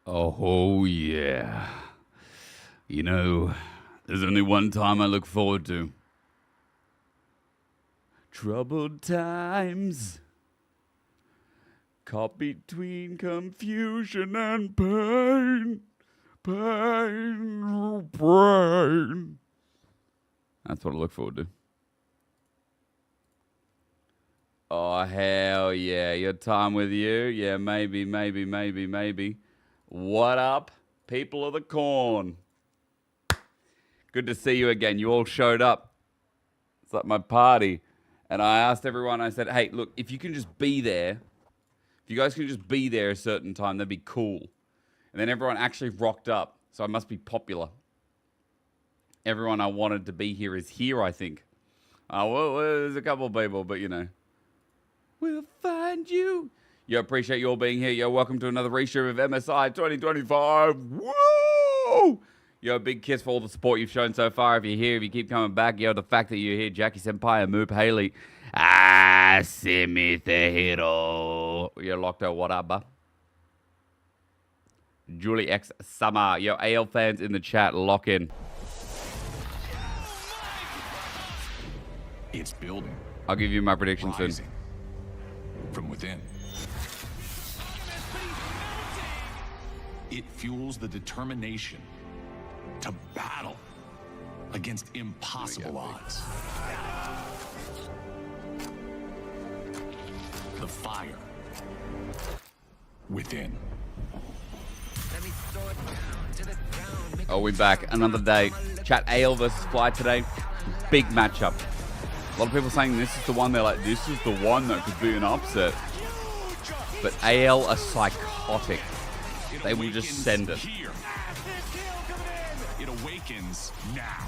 Oh, yeah. You know, there's only one time I look forward to. Troubled times. Caught between confusion and pain. Pain, pain. That's what I look forward to. Oh, hell yeah. Your time with you? Yeah, maybe. What up, people of the corn? Good to see you again. You all showed up. It's like my party. And I asked everyone, I said, hey, look, if you can just be there, if you guys can just be there a certain time, that'd be cool. And then everyone actually rocked up. So I must be popular. Everyone I wanted to be here is here, I think. Well, there's a couple of people, but you know. We'll find you. Yo, appreciate you all being here. Yo, welcome to another restream of MSI 2025. Woo! Yo, big kiss for all the support you've shown so far. If you're here, if you keep coming back, yo, the fact that you're here, Jackie Senpai, Moop Haley. Simi the hero. Yo, Lockdo, what up, bro? Julie X Summer. Yo, AL fans in the chat, lock in. It's building. I'll give you my prediction soon. From within. It fuels the determination to battle against impossible odds. The fire within. Oh, we're back. Another day. Chat AL versus Fly today. Big matchup. A lot of people saying this is the one. They're like, this is the one that could be an upset. But AL are psychotic. They will just send it. It awakens now.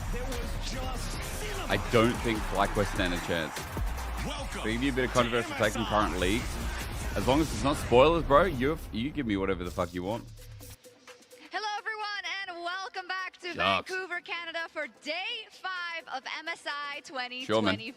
I don't think FlyQuest stand a chance. But give you a bit of controversial take in current leagues. As long as it's not spoilers, bro, you give me whatever the fuck you want. Hello, everyone, and welcome back to Shucks. Vancouver, Canada for Day 5 of MSI 2025. Sure, man. There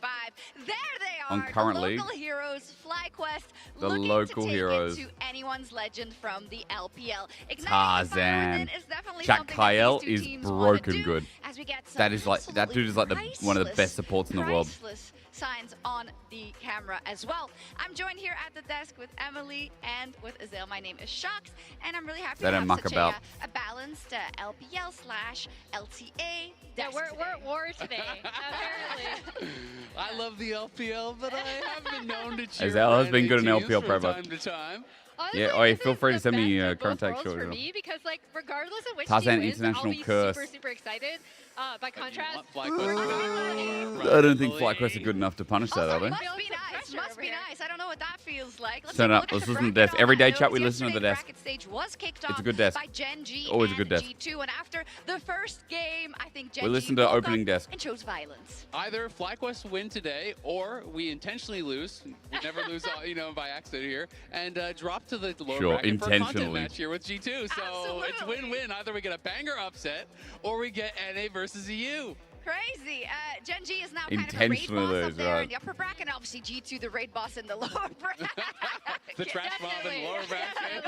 they On are, current the league. local heroes, FlyQuest, The looking local to take heroes. it to anyone's legend from the LPL. Igniting the Tarzan. fire within is definitely Jack something Kyle that these is two teams wanna broken do good. as we get some That is like that dude is like one of the best supports in the world. priceless signs on the camera as well. I'm joined here at the desk with Emily and with Azale. My name is Shox, and I'm really happy They to don't have muck such about. a balanced LPL/LTA Yeah, desk we're today. at war today, apparently. I love the LPL, but I have been known to cheer Azale has for been good in NA LPL teams from forever. time to time. Honestly, Yeah, oh, yeah, this feel is free to the send me, best of current both text worlds short, for you know. me, because like regardless of which Tarzan team wins, International I'll be Curse. super excited. By contrast, Want FlyQuest I don't think FlyQuest are good enough to punish that, Also, are they? must Feels be the nice. pressure Must over be here. nice. I don't know what that feels like. Let's Turn take a up. look Let's at the listen to the bracket desk. on Every that day, note. chat, we listen to the Yesterday's desk. bracket stage was kicked It's a off good desk. by Gen G Always a and good desk. G2, and after the first game, I think Gen We G listened to woke opening up desk. and chose violence. Either FlyQuest win today, or we intentionally lose. We never lose, by accident here, and drop to the lower Sure, bracket for a content intentionally. match here with G2. So it's Absolutely. win-win. Either we get a banger upset, or we get NA versus EU. Crazy. Gen G is now kind of a raid Intentionally boss up lose, there right. in the upper bracket, and obviously G2 the raid boss in the lower bracket. The trash mob in the lower bracket.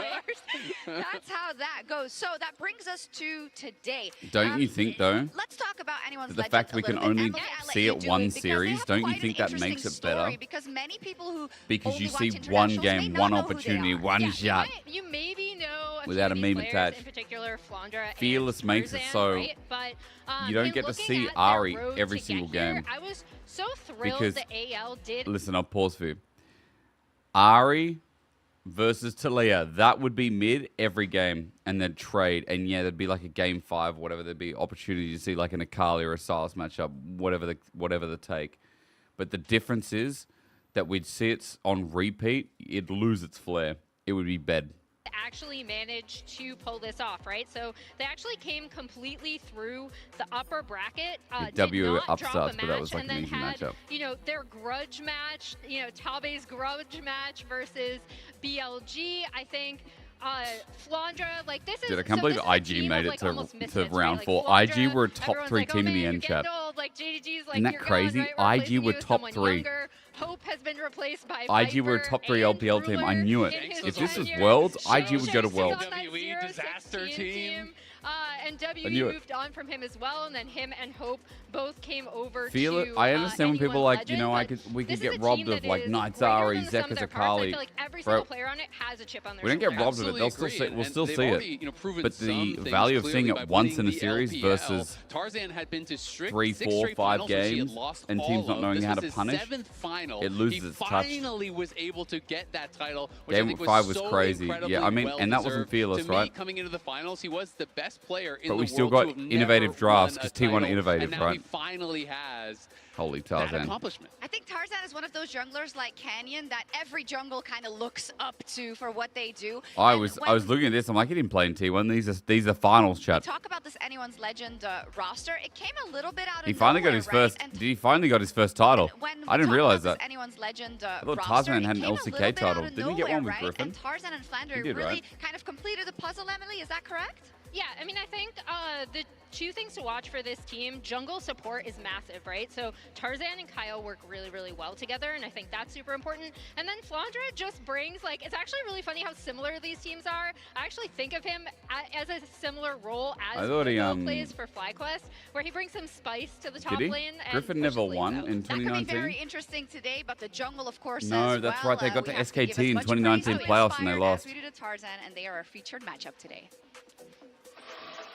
That's how that goes. So that brings us to today. Don't you think, though, Let's talk about anyone's the legend fact a we can little bit. only Emily, I'll let see you it do one because they series, have don't you quite an think that interesting makes it story, better? Because many people who Because only you watch see one internationals may game, not one know who they opportunity, are. one Yeah. shot. you maybe know Without a few of these meme players, attached. in particular Flandra Fearless and makes it Tarzan, so right? But, you don't in get to looking see at their Ari road every to single get here, game. I was so thrilled Because- that AL did. Listen, I'll pause for you. Ari versus Talia, that would be mid every game, and then trade, and yeah, there'd be like a game 5, whatever. There'd be opportunity to see like an Akali or a Silas matchup, whatever the take. But the difference is that we'd see it on repeat, it'd lose its flair. It would be bad. Actually managed to pull this off, right? So they actually came completely through the upper bracket. Like did W not drop upstarts, a but that was match, like and an then easy had, matchup. their grudge match, Tabe's grudge match versus BLG. I think Flandra, this is. Dude, I can't so believe this is a IG team made of, it to almost to misfits, round right? 4. Flandra, IG were a top everyone's 3 like, team in man, the you're end getting chat. all Like JDG's like, Isn't that you're crazy? gone, right? We're IG were replacing you with top someone 3. younger. Hope has been replaced by IG were a Viper top 3 and LPL team. I Ruler knew it. in his If this was tenure. Worlds, Shane IG would go to Chase took Worlds. on that WWE disaster 0-16 team. And WE knew it. moved on from him as well, and then him and Hope both came over Feel to it. I understand when people Anyone's like, you know, Legend, we but could this is get a robbed team of that like is Nightzari, greater than the sum Zek of their as a parts. I Kali. feel like every Bro, single player on it has a chip on their we don't shoulder. get robbed of it. Absolutely They'll still agree, see it. We'll and still they've see it. already, proven But some the things value of seeing clearly it by once in winning a the series LPL. versus Tarzan had been to 3, 6 4, straight 5 finals, which he had games lost and teams all not knowing of. how This to was punish, his 7th final. it loses he its touch. finally was able to get that title, which I Game think 5 was so crazy. incredibly Yeah, I mean, and that wasn't well-deserved. fearless, to me, right? coming into the finals, he was the best player in But the we still world got to have innovative never drafts won a 'cause T1 title, innovative, and now he right? finally has Holy that Tarzan. accomplishment. I think Tarzan is one of those junglers like Canyon that every jungle kind of looks up to for what they do. I And was when looking at this. I'm like, he didn't play in T1. These are finals, we chat. talk about this Anyone's Legend roster, it came a little bit out of He finally got nowhere, his right? first. And Did he finally got his first title? when I didn't we talk realize about that. this Anyone's Legend thought roster, Tarzan it had an came a LCK little bit title. out of Didn't he get nowhere, one with right? Griffin? And Tarzan and Flander He did, really right? kind of completed the puzzle, Emily. Is that correct? Yeah, I mean, I think the two things to watch for this team, jungle support is massive, right? So Tarzan and Kyle work really, really well together, and I think that's super important. And then Flandra just brings, like, it's actually really funny how similar these teams are. I actually think of him as a similar role I as thought he, Willow plays for FlyQuest, where he brings some spice to the top Did he? lane. And Griffin pushes never lanes won out. in That could be 2019. very interesting today, but the jungle, of course, No, as that's well. right. They got we to have SKT give as in much 2019 praise to playoffs and they Inspired lost. as we do to Tarzan, and they are our featured matchup today.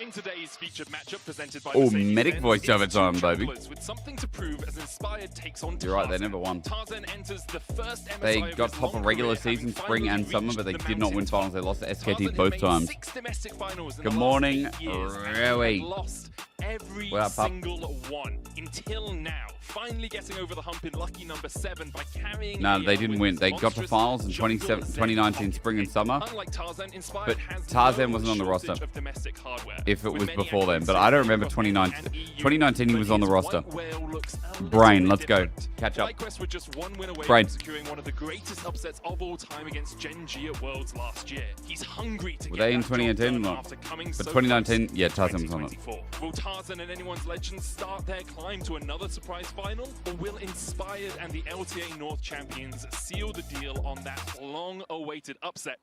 In today's featured matchup presented by Oh, Mercedes-Benz, medic voice it's overtime, two baby. junglers with something to prove as Inspired takes on You're right, they Tarzan. never won. Tarzan enters the first MSI They of got his top long of regular career, season, having spring, and finally summer, reached but they the did not win mountaintop. finals. They lost to Tarzan SKT had both made times. 6 domestic finals in Good the morning, last 8 years, and he Rowie. had lost every What up, pup? single one until now. Finally getting over the hump in lucky number 7 by carrying. No, AL they didn't with win. his They got to monstrous finals in jungle 2019 Zen spring and summer. Unlike Tarzan, Inspired But has Tarzan no wasn't on the shortage roster of domestic hardware. if it With was many before then. accolades But I don't remember across 2019. NA and EU, 2019 he was on the but roster. his white whale looks a little Brain, bit let's go. different. Catch up. FlyQuest were just one win away Brain. from securing one of the greatest upsets of all time against Gen G at Worlds last year. He's hungry to Were get they in that job 2018 or done not? after coming But so 2019, close yeah, in Tarzan was on it. 2024. Will Tarzan and Anyone's Legends start their climb to another surprise final? Or will Inspired and the LTA North champions seal the deal on that long-awaited upset?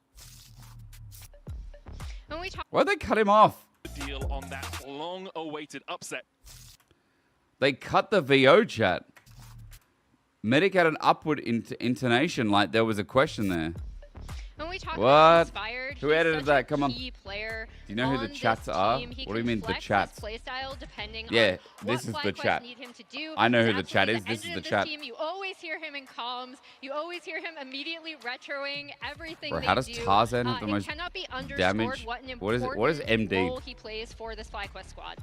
When we talk Why'd they cut him off? The deal on that long-awaited upset. They cut the VO chat. Medic had an upward intonation, like there was a question there. When we talk What? about Inspired, Who he's edited such that? a Come on. key player. Do you know who the on chats this are? team. He What do you can mean the flex chats? his playstyle depending Yeah, on this what is the FlyQuest chat. need him to do. I know He's who the chat absolutely is. This is engine the of chat. Team. You always hear him in comms. You always hear him immediately retroing everything Bro, they how does do. Tarzan have the most it cannot be underscored damage? what an What is important MD? role he plays for this FlyQuest squad.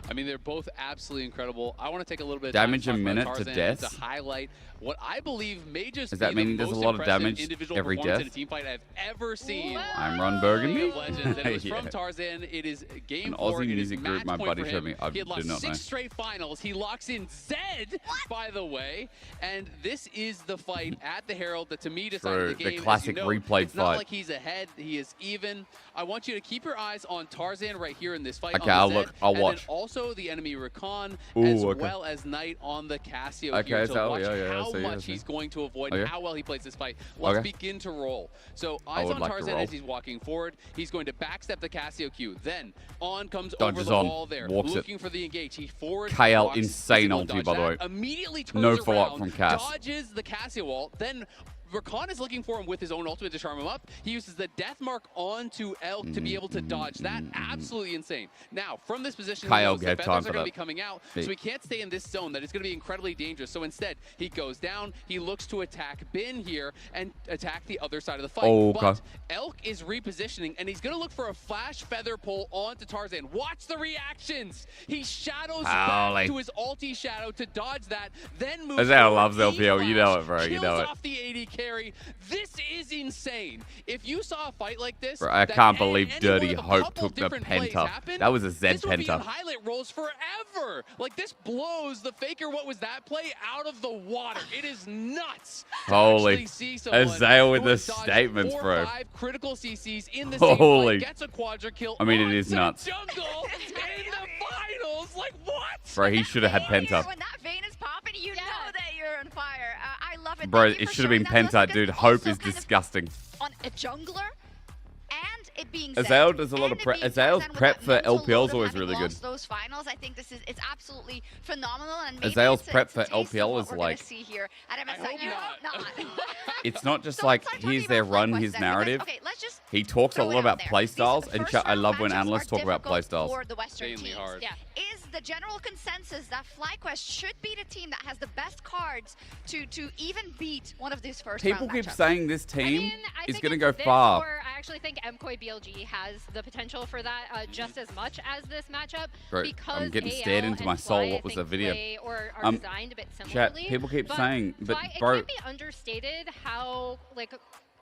I mean, they're both absolutely incredible. I want to take a little bit of Damage time a to talk about minute to Tarzan deaths? to highlight what I believe may just Does be that mean the he does a most lot of impressive damage individual every performance in death? a team fight I've ever seen. I'm Ron League Burgundy. of Legends, and it was Yeah. from Tarzan. It is game An 4. Aussie It is music group match my point buddy for showed him. me. I He had did lost not know. 6 straight finals. He locks in Zed, by the way. And this is the fight at the Herald that to me decided True, the the game. As classic you know, replayed it's not fight. like he's ahead. He is even. I want you to keep your eyes on Tarzan right here in this fight. Okay, on I'll the look. Zed, I'll and watch. Then also the enemy Recon, Ooh, as okay. well as Knight on the Casio Okay, here. So so, watch yeah, I how see, I much see. he's going to avoid Okay. and how well he plays this fight. Let's Okay. begin to roll. So I eyes would on like to Tarzan roll. as he's walking forward. He's going to backstep the Casio Q. Then on comes Dodges over the on, wall there, walks it. looking for the engage. He forward KL, walks, insane is able to ulti, dodge by the that, way. Immediately turns No around, follow-up from Cass. dodges the Casio wall, then Rakan is looking for him with his own ultimate to charm him up. He uses the death mark onto Elk to be able to dodge that. Absolutely insane. Now, from this position, he Kyle knows the gave feathers time are for going to that. be coming out, Big. so he can't stay in this zone. That is going to be incredibly dangerous. So instead, he goes down. He looks to attack Bin here and attack the other side of the fight. Oh, okay. But Elk is repositioning, and he's going to look for a flash feather pull onto Tarzan. Watch the reactions. He shadows Holy. back to his ulti shadow to dodge that, then moves Azale forward, loves LPL. You know it, bro. E-flash, You know kills it. off the AD carry. This is insane. If you saw a fight like this, Bro, I that can't any believe one Dirty of a Hope couple took the different plays penta. happened, That was a Zed this would be in penta. highlight rolls forever. Like, this blows the Faker, what was that play, out of the water. It is nuts to Holy. actually see someone Azale with who the has dodged statements, 4 or bro. 5 critical CCs in the same Holy. fight, gets a quadra kill. I mean, it on is to nuts. Jungle in the finals. Like what? Bro, he should have had Penta. When that vein is popping, you know that you're on fire. I love it. Bro, Thank you it for should have been showing that to us, Penta, because dude. Hope also is kind of disgusting. on a jungler, and it being Azael said, does a lot of and it prep. being Azael's Tarzan with prep that for mental LPL load is of always having really good. lost those finals, I think it's absolutely phenomenal, and maybe Azael's it's prep a for taste of LPL what is we're like- gonna see here at MSI. hope You not. hope not. It's not just So like, let's start talking here's their about run, FlyQuest his then, narrative. because, okay, let's just He talks a throw lot it out about there. play These styles, and first I round love when matchups analysts are talk about play difficult styles. for the Western Insanely teams. hard. Yeah. Is the general consensus that FlyQuest should be the team that has the best cards to even beat one of these first People round keep matchups? saying this I team mean, I is think going to it's go this, far. Or I actually think MKOI BLG has the potential for that just as much as this matchup. Bro, because I'm getting AL stared into and my soul. Fly, What I was think, the video? play or are designed a bit similarly. Chat, people keep saying, but Fly, bro. it can't be understated how, like,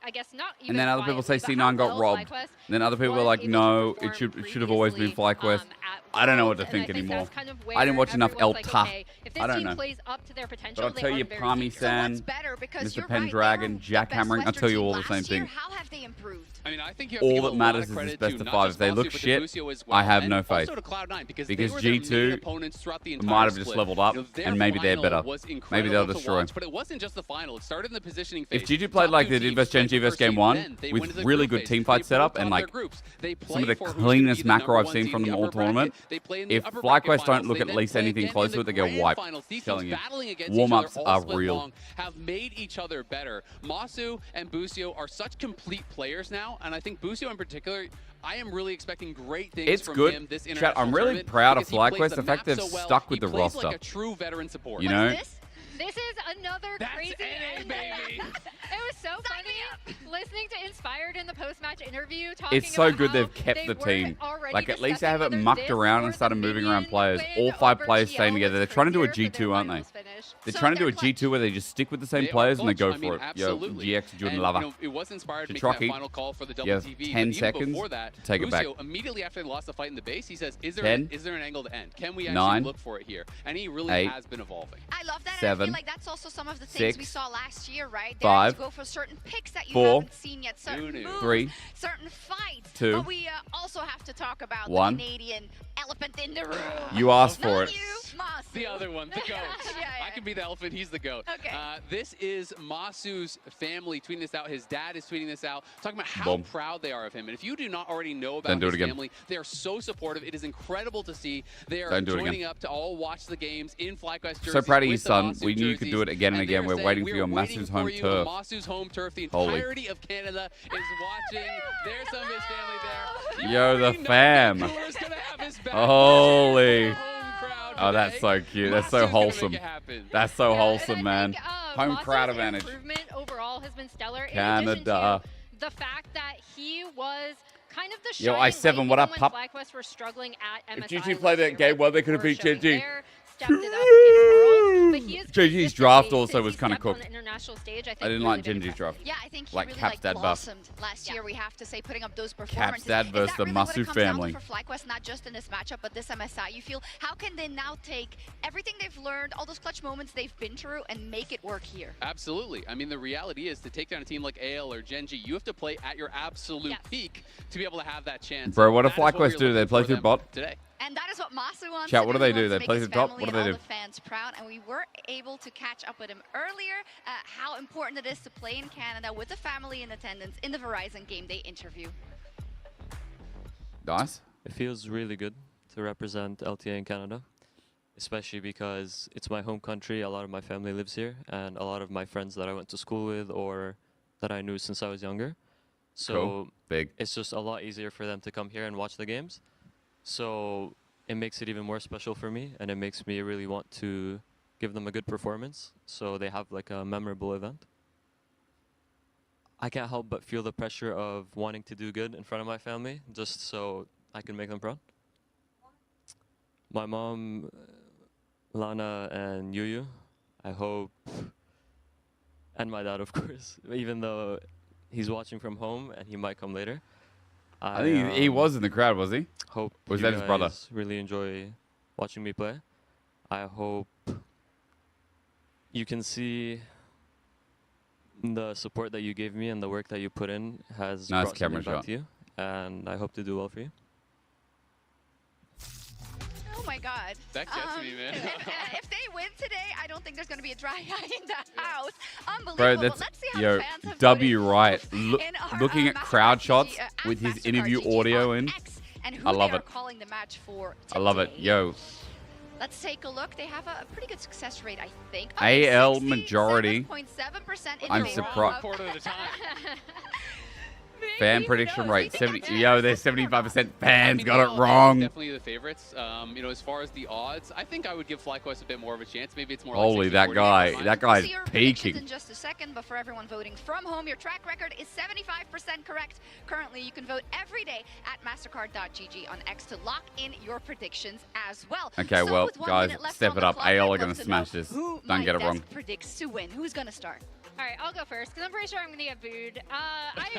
I guess not even And then other people say quietly, but C9 how got well robbed. FlyQuest And then other people are was like, able to no, it perform should have always been previously, FlyQuest. at I don't know what to Worlds, and think I anymore. that's kind of I didn't where watch enough everyone's El like, Ta. okay, if I this don't team know. plays up to their potential, But I'll they tell are you, very Palmy dangerous. San, What's better? Because Mr. you're Pendragon, right, Jack they were the Hammering, best I'll tell you Western all team the same last year. thing. How have they improved? I mean, I think you have All to give that a lot matters of is credit it's best to of not five. just If they Masu, look but to shit, Busio as I well, have and no faith. Also to Cloud9 because Because they were their G2 main opponents throughout the entire might have just split. leveled up, You know, their and maybe they're final better. was Maybe incredible they'll to destroy. watch, but it wasn't just the final. It started in the positioning phase. If G2 played like they did versus Gen G versus Game 1, with really good team fight setup and like some of the cleanest macro I've seen from them all tournament, if FlyQuest don't look at least anything close to it, they get wiped. Telling you. Warm-ups are real. Have made each other better. Masu and Busio are such complete players now, and I think Busio in particular, I am really expecting great things It's from good. him this Chat, international I'm really tournament proud of because he plays FlyQuest, the map fact they've so well. stuck with He the plays roster. like a true veteran support. You What know? is this? This is another That's crazy. NA, baby. It was so funny listening to Inspired in the post-match interview. It's so about good how they've kept they the were team. already Like, at least they discussing haven't whether mucked this around or and started the moving around minion players. win All 5 over players GL staying together. was They're trying to do a crazier than G2, their aren't they? finals finish. They're So trying to do a they're clutch. G2 where they just stick with the same They are players and they clutch. go I mean, for it. Yo, absolutely. GX, Jordan And, Lava. you know, it was inspired making Chitrocky, that final call for the you have WTV. 10 but even seconds before that, to take it back. Busio, immediately after they lost the fight in the base, he says, is there 10, an angle to end? Can we actually 9, look for it here? And he really 8, has been evolving. I love that. And I 7, feel like that's also some of the things we 6, saw last year, right? 5, to go for certain picks that you 4, haven't seen yet, certain knew? moves, 3, certain fights. 2, but we also have to talk about 1. the Canadian elephant in the room. You asked Not for it. you, Masu. The other one, the goat. Yeah. I can be the elephant, he's the goat. Okay. This is Masu's family tweeting this out. His dad is tweeting this out, talking about how Boom. proud they are of him. And if you do not already know Then about do it his again. family, they are so supportive. It is incredible to see. They are Then do it joining again. up to all watch the games in FlyQuest jerseys. So proud of you, with the son. Masu We knew you could do it jerseys. again and they again. are We're saying, waiting for "We you are on waiting Masu's for home you on turf." Masu's home turf. The Holy. entirety of Canada is watching. There's some of his family there. You Yo, the already know fam. Cooler's gonna have his back. Holy. Home crowd Oh, that's today. so cute. That's so Masu's gonna make wholesome. it happen. That's so Yeah, wholesome, and I man. think, Home Masu's crowd advantage. Improvement overall has been stellar. In Canada. addition to the fact that he was kind of the Yo, shining I7, light what up, even pup? when FlyQuest were struggling at MSI. If GG last played that year, game right? well, they could have Were beat showing GG. their stepped it up in Worlds, but he has GG's draft consistently, also since was he kinda stepped on cooked. the international stage, I think I didn't really like been Genji's impressive. draft. Yeah, I think he Like really Cap's dad buff. blossomed last year. We have to say, putting up those performances. dad Is versus that the really what it Masu comes down to family. for FlyQuest, not just in this matchup, but this MSI? You feel, how can they now take everything they've learned, all those clutch moments they've been through, and make it work here? Absolutely. I mean, the reality is to take down a team like AL or Genji, you have to play at your absolute Yes. peak to be able to have that chance. Bro, what That if is what FlyQuest we're do? They looking play for through them bot? today. And that is what Masu wants Chat, to what do. do they He do? wants They to play make his through top? family What do and they all do? the fans proud, and we were able to catch up with him earlier. How important it is to play in Canada with the family in attendance in the Verizon Game Day interview. Nice. It feels really good to represent LTA in Canada, especially because it's my home country. A lot of my family lives here, and a lot of my friends that I went to school with or that I knew since I was younger. So Cool. Big. it's just a lot easier for them to come here and watch the games. So it makes it even more special for me, and it makes me really want to give them a good performance so they have like a memorable event. I can't help but feel the pressure of wanting to do good in front of my family just so I can make them proud. My mom, Lana, and Yuyu, I hope, and my dad, of course, even though he's watching from home and he might come later. I think he was in the crowd, was he? Hope Was you that his brother? guys really enjoy watching me play. I hope you can see the support that you gave me and the work that you put in has Nice brought camera something back shot. to you, and I hope to do well for you. Oh my God. That gets me, man. If they win today, I don't think there's going to be a dry eye in the house. Unbelievable. Bro, that's Let's see how yo, the fans have W voted right. in our, Looking at Mastercard crowd GG, shots at with his Mastercard interview GG audio on in. X, and who I love they are it. calling the match for I love it. today. Yo, Let's take a look. They have a pretty good success rate, I think. AL majority. 67% in I'm the surprised. Quarter at a time. Fan Maybe, who prediction knows? rate We think 70. Yo, there's 75% fans I got mean, it AL wrong. Definitely the favorites. You know, as far as the odds, I think I would give FlyQuest a bit more of a chance. Maybe it's more Holy, like that 60-40. guy. That We'll guy's see your predictions peaking. in just a second, but for everyone voting from home, your track record is 75% correct. Currently, you can vote every day at mastercard.gg on X to lock in your predictions as well. Okay, So well, with 1 guys, minute left step on it the up. clock, AL I'd are love gonna to smash know this. who Don't my get it desk wrong. predicts to win. Who's gonna start? All right, I'll go first because I'm pretty sure I'm going to get booed. I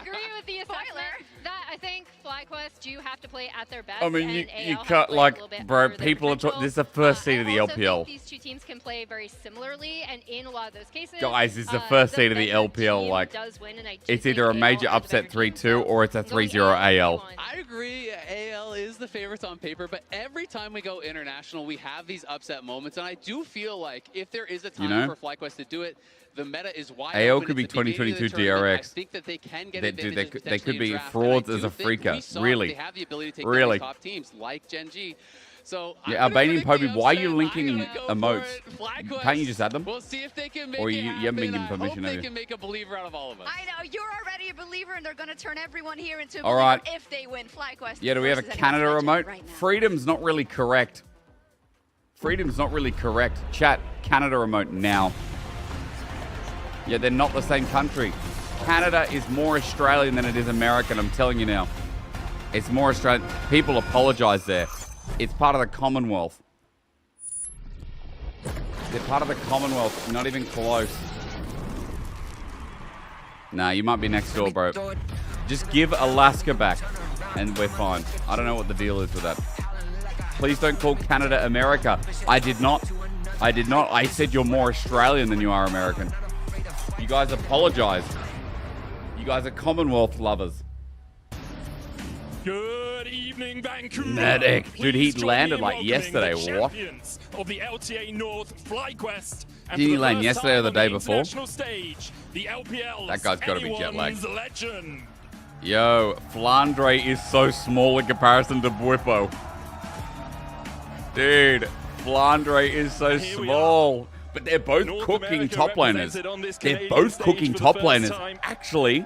agree with the assessment Spoiler. that I think FlyQuest do have to play at their best. I mean, you and you AL have cut played a like, little bit bro. under their People are potential. this is the first seed of the I also LPL. think these two teams can play very similarly, and in a lot of those cases, Guys, it's the first seed of the better LPL, team like, does win, and I do It's think either a AL major has a better upset team, 3-2 so or it's a I'm going 3-0 AL. 3-1. I agree. AL is the favorites on paper, but every time we go international, we have these upset moments, and I do feel like if there is a time know? for FlyQuest to do it, the meta is wide AL open. could be It's the beginning of the 2022 tournament. I DRX. think that they can get They- dude, advantages they could potentially be in draft, frauds and I as do a think freaker. we saw Really. They have the ability to take Really. down top teams like Gen G. So I'm Yeah, gonna Albanian predict the Poby, why are you upset. linking I'm gonna go for emotes? it. FlyQuest. Can't you just add them? We'll see if they can make Or it you happen. haven't been given I hope permission, they have you? can make a believer out of all of us. I know you're already a believer, and they're gonna turn everyone here into a All believer right. if they win FlyQuest. Yeah, do we have a versus Canada anyone's legend remote? right now. Freedom's not really correct. Freedom's not really correct. Chat, Canada remote now. Yeah, they're not the same country. Canada is more Australian than it is American, I'm telling you now. It's more Australian. People apologize there. It's part of the Commonwealth. They're part of the Commonwealth, not even close. Nah, you might be next door, bro. Just give Alaska back, and we're fine. I don't know what the deal is with that. Please don't call Canada America. I did not. I did not. I said you're more Australian than you are American. You guys apologize. You guys are Commonwealth lovers. Good evening, Vancouver. Medic. Dude, he Please join landed me in like welcoming yesterday. the What? champions of the LTA North FlyQuest. And Did he for the land first yesterday or time the on day the before? international stage, the LPL's That guy's gotta be jet lagged. anyone's legend. Yo, Flandre is so small in comparison to Bwipo. Dude, Flandre is so Here we small. But they're both North cooking America top laners. represented on this They're Canadian both stage cooking for the top first laners. time. Actually,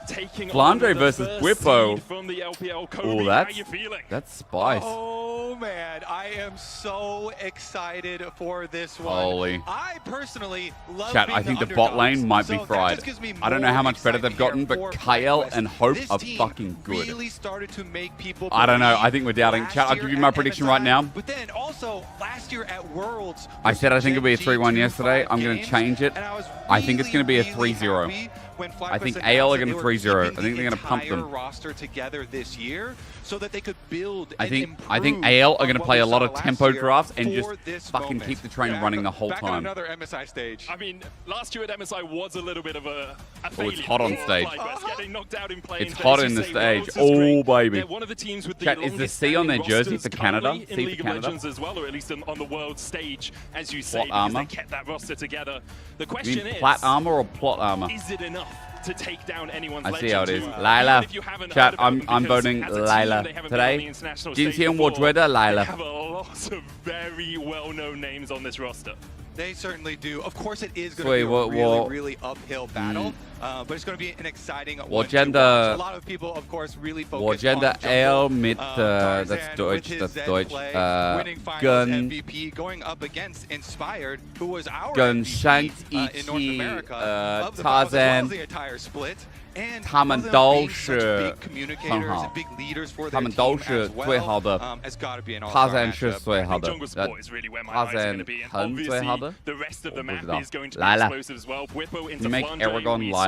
Taking Flandre on the versus first Bwipo. seed from the LPL. Kobe, Oh, how you feeling? that's spice. Oh man, I am so excited for this one. Holy. I personally love Chat, being I think the underdogs, bot lane might so be that fried. just gives me I don't know more how much better they've gotten, excitement but here for Kyle FlyQuest. and Hope This are team fucking good. Really started to make people I don't know. believe I think we're doubting. last Chat, I'll year give you my at prediction MSI, right now. But then also last year at Worlds, I said I think it'll be a Gen 3-1 G yesterday. 2-5 I'm going to games, change it. and I was I think it's going to be a really 3-0. happy when I think FlyQuest AL are announced gonna that they were 3-0. I keeping think they're the gonna pump entire them. roster together this year so that they could build I and think improve AL are on going to what play we a lot saw of last tempo year drafts and for just this fucking moment. keep the train Yeah, running the whole back on time. another MSI stage. I mean, last year at MSI was a little bit of a Oh, it's hot on failure. stage. FlyQuest getting knocked out in play It's in hot phase, in you the say, stage. Worlds is Oh, great. baby. They're one of the teams with the Chat, is the longest C on their standing jersey rosters for Canada? currently C in for League of Canada? Legends as well, or at least on the world stage, as you say, Plot because armor? they kept that roster together. The You question mean is, plat armor or plot armor? is it enough to take down anyone's I legend? see how it is. who, Lila. even if you haven't Chat, heard about them, I'm because voting as a team, Lila. they haven't been on Today, the international Jin stage Xian before. Wardweda, Lila. They have a lot of very well-known names on this roster. They certainly do. Of course, it is going Wait, to be a what- really, what- really uphill battle, but it's going to be an exciting one to Wagenda- watch. A lot of people, of course, really focus on Wagenda jungle. AL mit, Tarzan that's Deutsch, with his that's Zed Deutsch. play, winning finals Gun, MVP, going up against Inspired, who was our Gun MVP Shank in North Ichi, America of the finals, as well Tarzan, as the entire split. And Tamandolsche, both of them being such big communicators somehow. and big leaders for their team Tamandolsche, as well, 2 has got to be an all-star Tarzan matchup. Schuss 2 I think hadden. jungle support is really where my eyes are going to be. And Tarzan obviously, hadden. the rest of the Of map course is going to be Lila. explosive as well. Bwipo into You make Flandre, Aragon we Lila.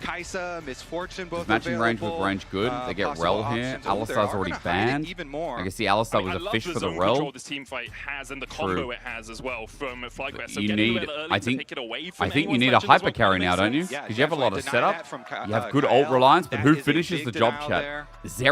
Kaisa, Misfortune, both Matching range with available. range good. They get Possible Rel here. options. Ooh, they Alistar's are already gonna hide it banned. even more. I can see Alistar was I a love fish the for the zone control Rel. this team fight has and the combo it has as well from FlyQuest. So You getting need, a little early I to think, take it away from I think you anyone's need a Legends hyper will carry kinda now, make don't you? sense. Yeah, Because you have a lot of definitely. Deny setup. that from You have good ult Kyle. reliance, but That who is a finishes big the job denial chat? there. Zeri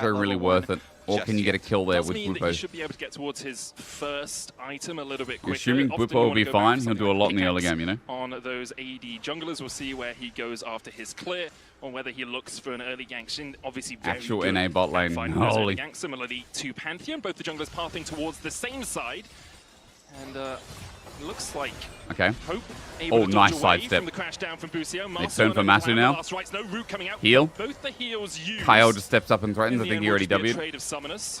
Blanco that really level worth one it? Or just can you get a yet. kill there Does with mean that he Blupo? should be able to get towards his first item a little bit quicker. Assuming Often Blupo you will wanna be go back fine, to he'll do a something lot like in the early pickaxe game, you know? On those AD junglers, we'll see where he goes after his clear, or whether he looks for an early gank. Xin obviously very Actual good NA bot at lane. finding those early Holy. ganks, similarly to Pantheon. Both the junglers pathing towards the same side. And looks like Okay. Hope able to nice dodge away sidestep. from the crash down from Busio. They turn for Masu now. Last rights, no root coming out. Heal. Both the heals used. Kyle just steps up and threatens. In I the think end, he will already just be a W'd. trade of summoners.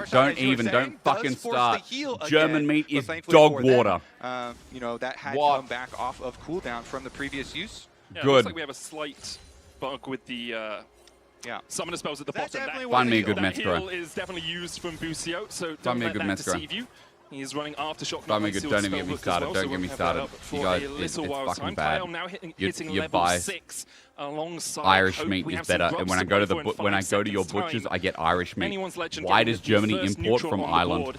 meat. Darshan, Don't as you were even. saying, Don't does fucking force start. the heal German again, meat but is thankfully dog for them, water. You know, that had What? come back off of cooldown from the previous use. Yeah, Good. Looks like we have a slight bug with the Yeah. summoner spells at the That bottom. definitely That, was Find me a heal. good that Mescro. heal is definitely used from Busio, so Find don't me a let good that Mescro. deceive you. He's running aftershock. Find me not good. sealed Don't even get me spellbook as started. well, Don't so get me we'll have started. that up You for guys, a little it's while fucking time. bad. Kyle now hitting You're level biased. 6 alongside Irish Hope. meat We is have some better. grubs And when I to go to play for in when I 5 go to your seconds' butchers, time. I get Irish meat. Anyone's legend Why getting does the Germany first import neutral from on the Ireland? board.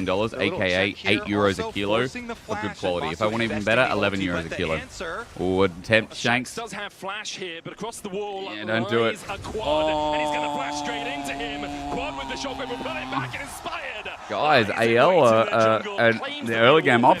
Australian dollars, aka €8 a kilo for good quality. If I want even better, 11 euros a kilo. Or attempt Shanks. Does have flash here, but across the wall, Yeah, don't do it. a quad, and he's going to flash straight into him. Quad with the shockwave will pull it back and Inspired. Guys, AL in the early game off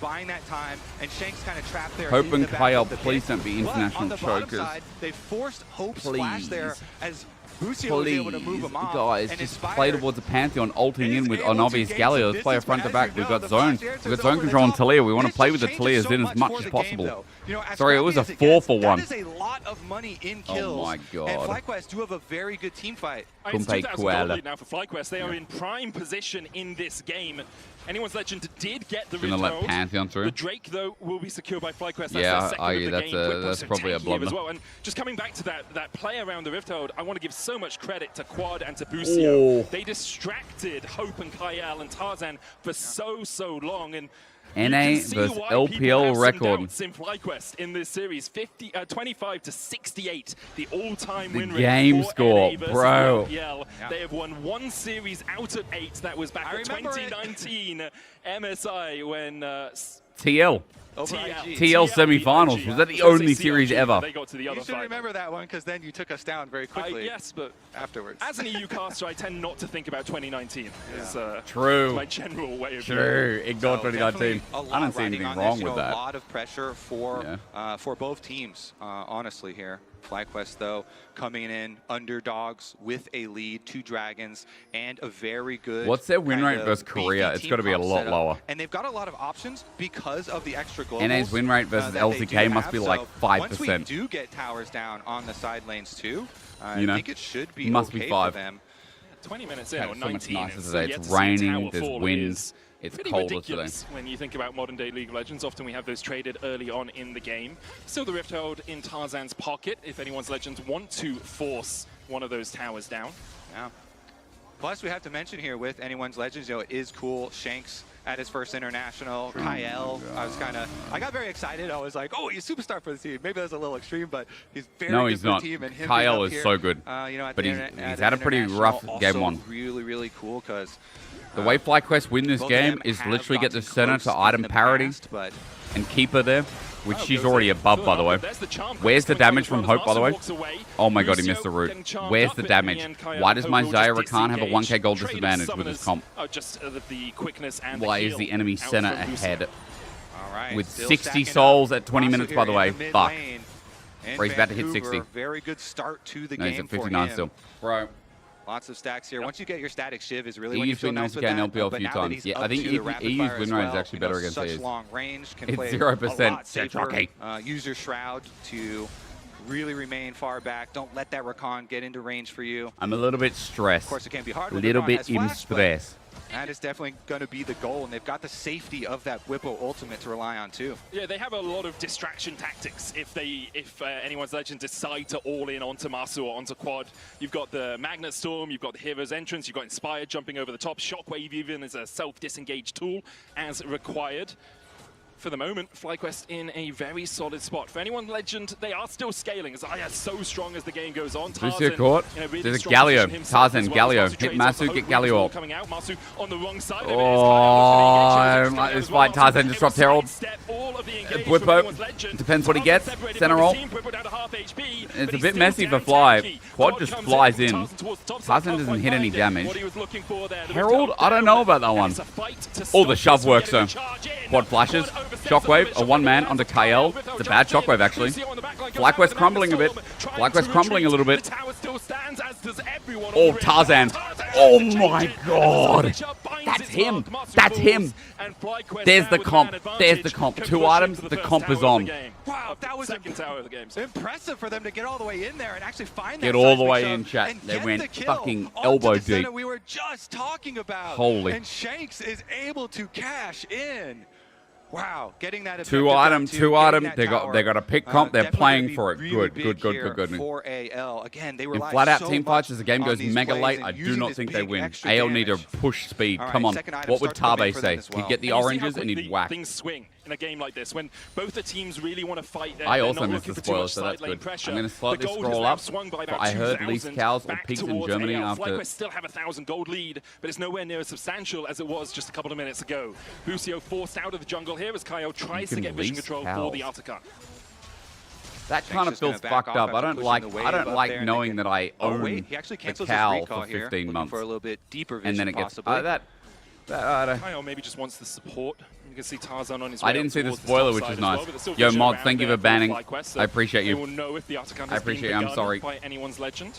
buying that time, and Shank's kind of trapped there. Hope in and the back Kyle, of the please pit. don't be But on international the bottom chokers. side, they forced Hope's flash there Please. as Busio was able to move him off. Guys, and just Inspired play towards the Pantheon, ulting in with an obvious gain Galio. some Let's play a distance, front to but as back. you We've know, got the zone. flash We've dancers got zone over the control on top. Talia. We want to This play just with the changes Talias so in much as much for as the possible. game, though. You know, as Sorry, it was crappy a as 4 gets, for 1. That is a lot of money in Oh kills. my And God. FlyQuest do have a very good team fight. It's Kumpe 2,000 gold Kuala. lead now for FlyQuest. They are in prime position in this game. Anyone's Legend did get the Gonna let Rift Pantheon through. The Drake, though, will be secured by FlyQuest. That's Yeah, their second I of agree. the That's game. a- Quick that's push probably a tank here blunder. as well. And just coming back to that play around the Rift Hold, I want to give so much credit to Quad and to Busio. Oh. They distracted Hope and Kyle and Tarzan for so long. And NA you can see versus why LPL people have some record. doubts in FlyQuest in this series. 25 to 68, the all-time The win rate game for score, NA versus bro. LPL. Yeah. They have won 1 series out of 8. That was back I in remember it. 2019 MSI when TL. Over TL IG. TL semifinals. beat Was that IG. the I was only gonna say series CLG, ever? They got to the other You should final. remember that one because then you took us down very quickly Yes, but afterwards. as an EU caster, I tend not to think about 2019. Is, True. my general way of True. Ignore So 2019. definitely a lot I don't see riding anything on wrong this, with you know, that. A lot of pressure for both teams, honestly, here. FlyQuest, though, coming in underdogs with a lead, 2 dragons, and a very good. What's their win kind rate of versus Korea? beefy It's team gotta be a comp lot setup. lower. And they've got a lot of options because of the extra globals. NA's win rate versus that they LCK do must have. be like So 5%. Once we do get towers down on the side lanes too, I You know, think it should be must be okay 5. for them. 20 minutes in, God, or it's so 19. much nicer it's today. yet It's to see a raining, tower there's fall. wind, It is it's pretty colder ridiculous when you think about modern day League of Legends. Often we have those traded early on in the game. Still the Rift Hold in Tarzan's pocket if anyone's Legends want to force one of those towers down. Yeah. Plus, we have to mention here with anyone's Legends, you know, it is cool. Shanks at his first international. Kyle, I got very excited. I was like, oh, he's a superstar for the team. Maybe that's a little extreme, but he's very No, good he's for not. the team. And him Kyle being up is here, so good. You know, at But the he's at had a pretty international, rough also game 1. Really, really cool because The way FlyQuest win this both of game them is have literally get the gotten center close to in item the parity past, but and keep her there, which Oh, she's goes already in. above, by the way. There's the charm. Where's the Coming damage from from Hope, by the way? walks away. Oh my god, he Busio missed the root. getting charmed Where's up, the but damage? in the end, Kyle Why does Hope my will Zyra just Khan have a disengage. 1k gold Traded disadvantage with his summoners. comp? Oh, just the quickness and Why the is the heal enemy out center from Busio. ahead all right, with still 60 stacking souls up. at 20 Masu minutes, here by the in way? mid Fuck. lane. And Or he's about to hit Vancouver, 60. Very good start to the No, he's game at for 59 him. still. Bro. Lots of stacks here. Once you get your static shiv is really He when you used to feel be nice nice with again that. LPL a But few now that times. he's Yeah, up I think to the EU's rapid win fire as rate is well, actually you know, better against such these. long range can It's play 0%. a lot safer. Rocky. Use your shroud to really remain far back. Don't let that Rakan get into range for you. I'm a little bit stressed. Of course, it can be hard. A when little Rakan bit has in flash, but stress. That is definitely going to be the goal, and they've got the safety of that Whippo ultimate to rely on too. Yeah, they have a lot of distraction tactics. If anyone's Legend decide to all in onto Masu or onto Quad, you've got the Magnet Storm, you've got the Hero's Entrance, you've got Inspired jumping over the top, Shockwave even is a self-disengage tool as required. For the moment, FlyQuest in a very solid spot. For anyone Legend, they are still scaling. Zaya so strong as the game goes on. Lucio caught. Really There's a strong Galio. position himself Tarzan, as well. Galio. Masu Hit trades Masu, off get the Hope. Galio up. Coming out. Masu on the wrong side of it. Oh, this fight Tarzan just dropped Herald. Whippo. Depends what he gets. Center roll. It's a bit messy for Fly. Quad just flies in. Tarzan doesn't hit any damage. Herald, I don't know about that one. Oh, the shove works though. Quad flashes. Shockwave, a one-man onto Kyle. It's a bad Shockwave actually. FlyQuest crumbling a bit. FlyQuest crumbling a little bit. Oh, Tarzan. Oh my god. That's him. That's him. There's the comp. There's the comp. 2 items, the comp is on. Wow, that was second tower of the game. impressive for them to get all the way in there and actually find Get that all the seismic way shove in, chat. and They get went the kill fucking onto elbow the center deep. we were just talking about. Holy. And Shanks is able to cash in. Wow, getting that Two objective item. done too, They getting that got a tower, pick comp. They're definitely playing gonna be for it. really Good. big here Good. For AL. Again, they In rely flat out so team fights as the game much goes on these mega plays late, and I do using not this think they big win. extra AL need to damage. push speed. All right, Come on. second item What would starts to come in Tabe for say? them as well. He'd get the And you see how oranges and quickly he'd whack. things swing in a game like this when both the teams really want to fight. I they're also not missed looking the for too much spoilers, so that's side lane good. pressure. I'm going to slightly The gold has scroll now up. swung by But about I heard 2,000 least cows or back peaks in towards Germany AL. after. FlyQuest still have a 1,000 gold lead, but it's nowhere near as substantial as it was just a couple of minutes ago. Busio forced out of the jungle here as Kyle tries to can get vision lease control for the cows. Ataka. That kind of just gonna feels back fucked off up. I after don't pushing like. the wave I don't up like there and knowing they that I Oh own wait, he actually the cancels his cow recall for here, 15 looking months, for a little bit deeper vision and then it gets possibly. that. Kyle maybe just wants the support. You can see Tarzan on his way I didn't up see the towards spoiler, top which side is as well, nice. but there's still Yo, vision mods, around thank you there for banning. FlyQuest, so I appreciate they you. will know if the Ataka I has appreciate been you. I'm sorry. by anyone's Legend.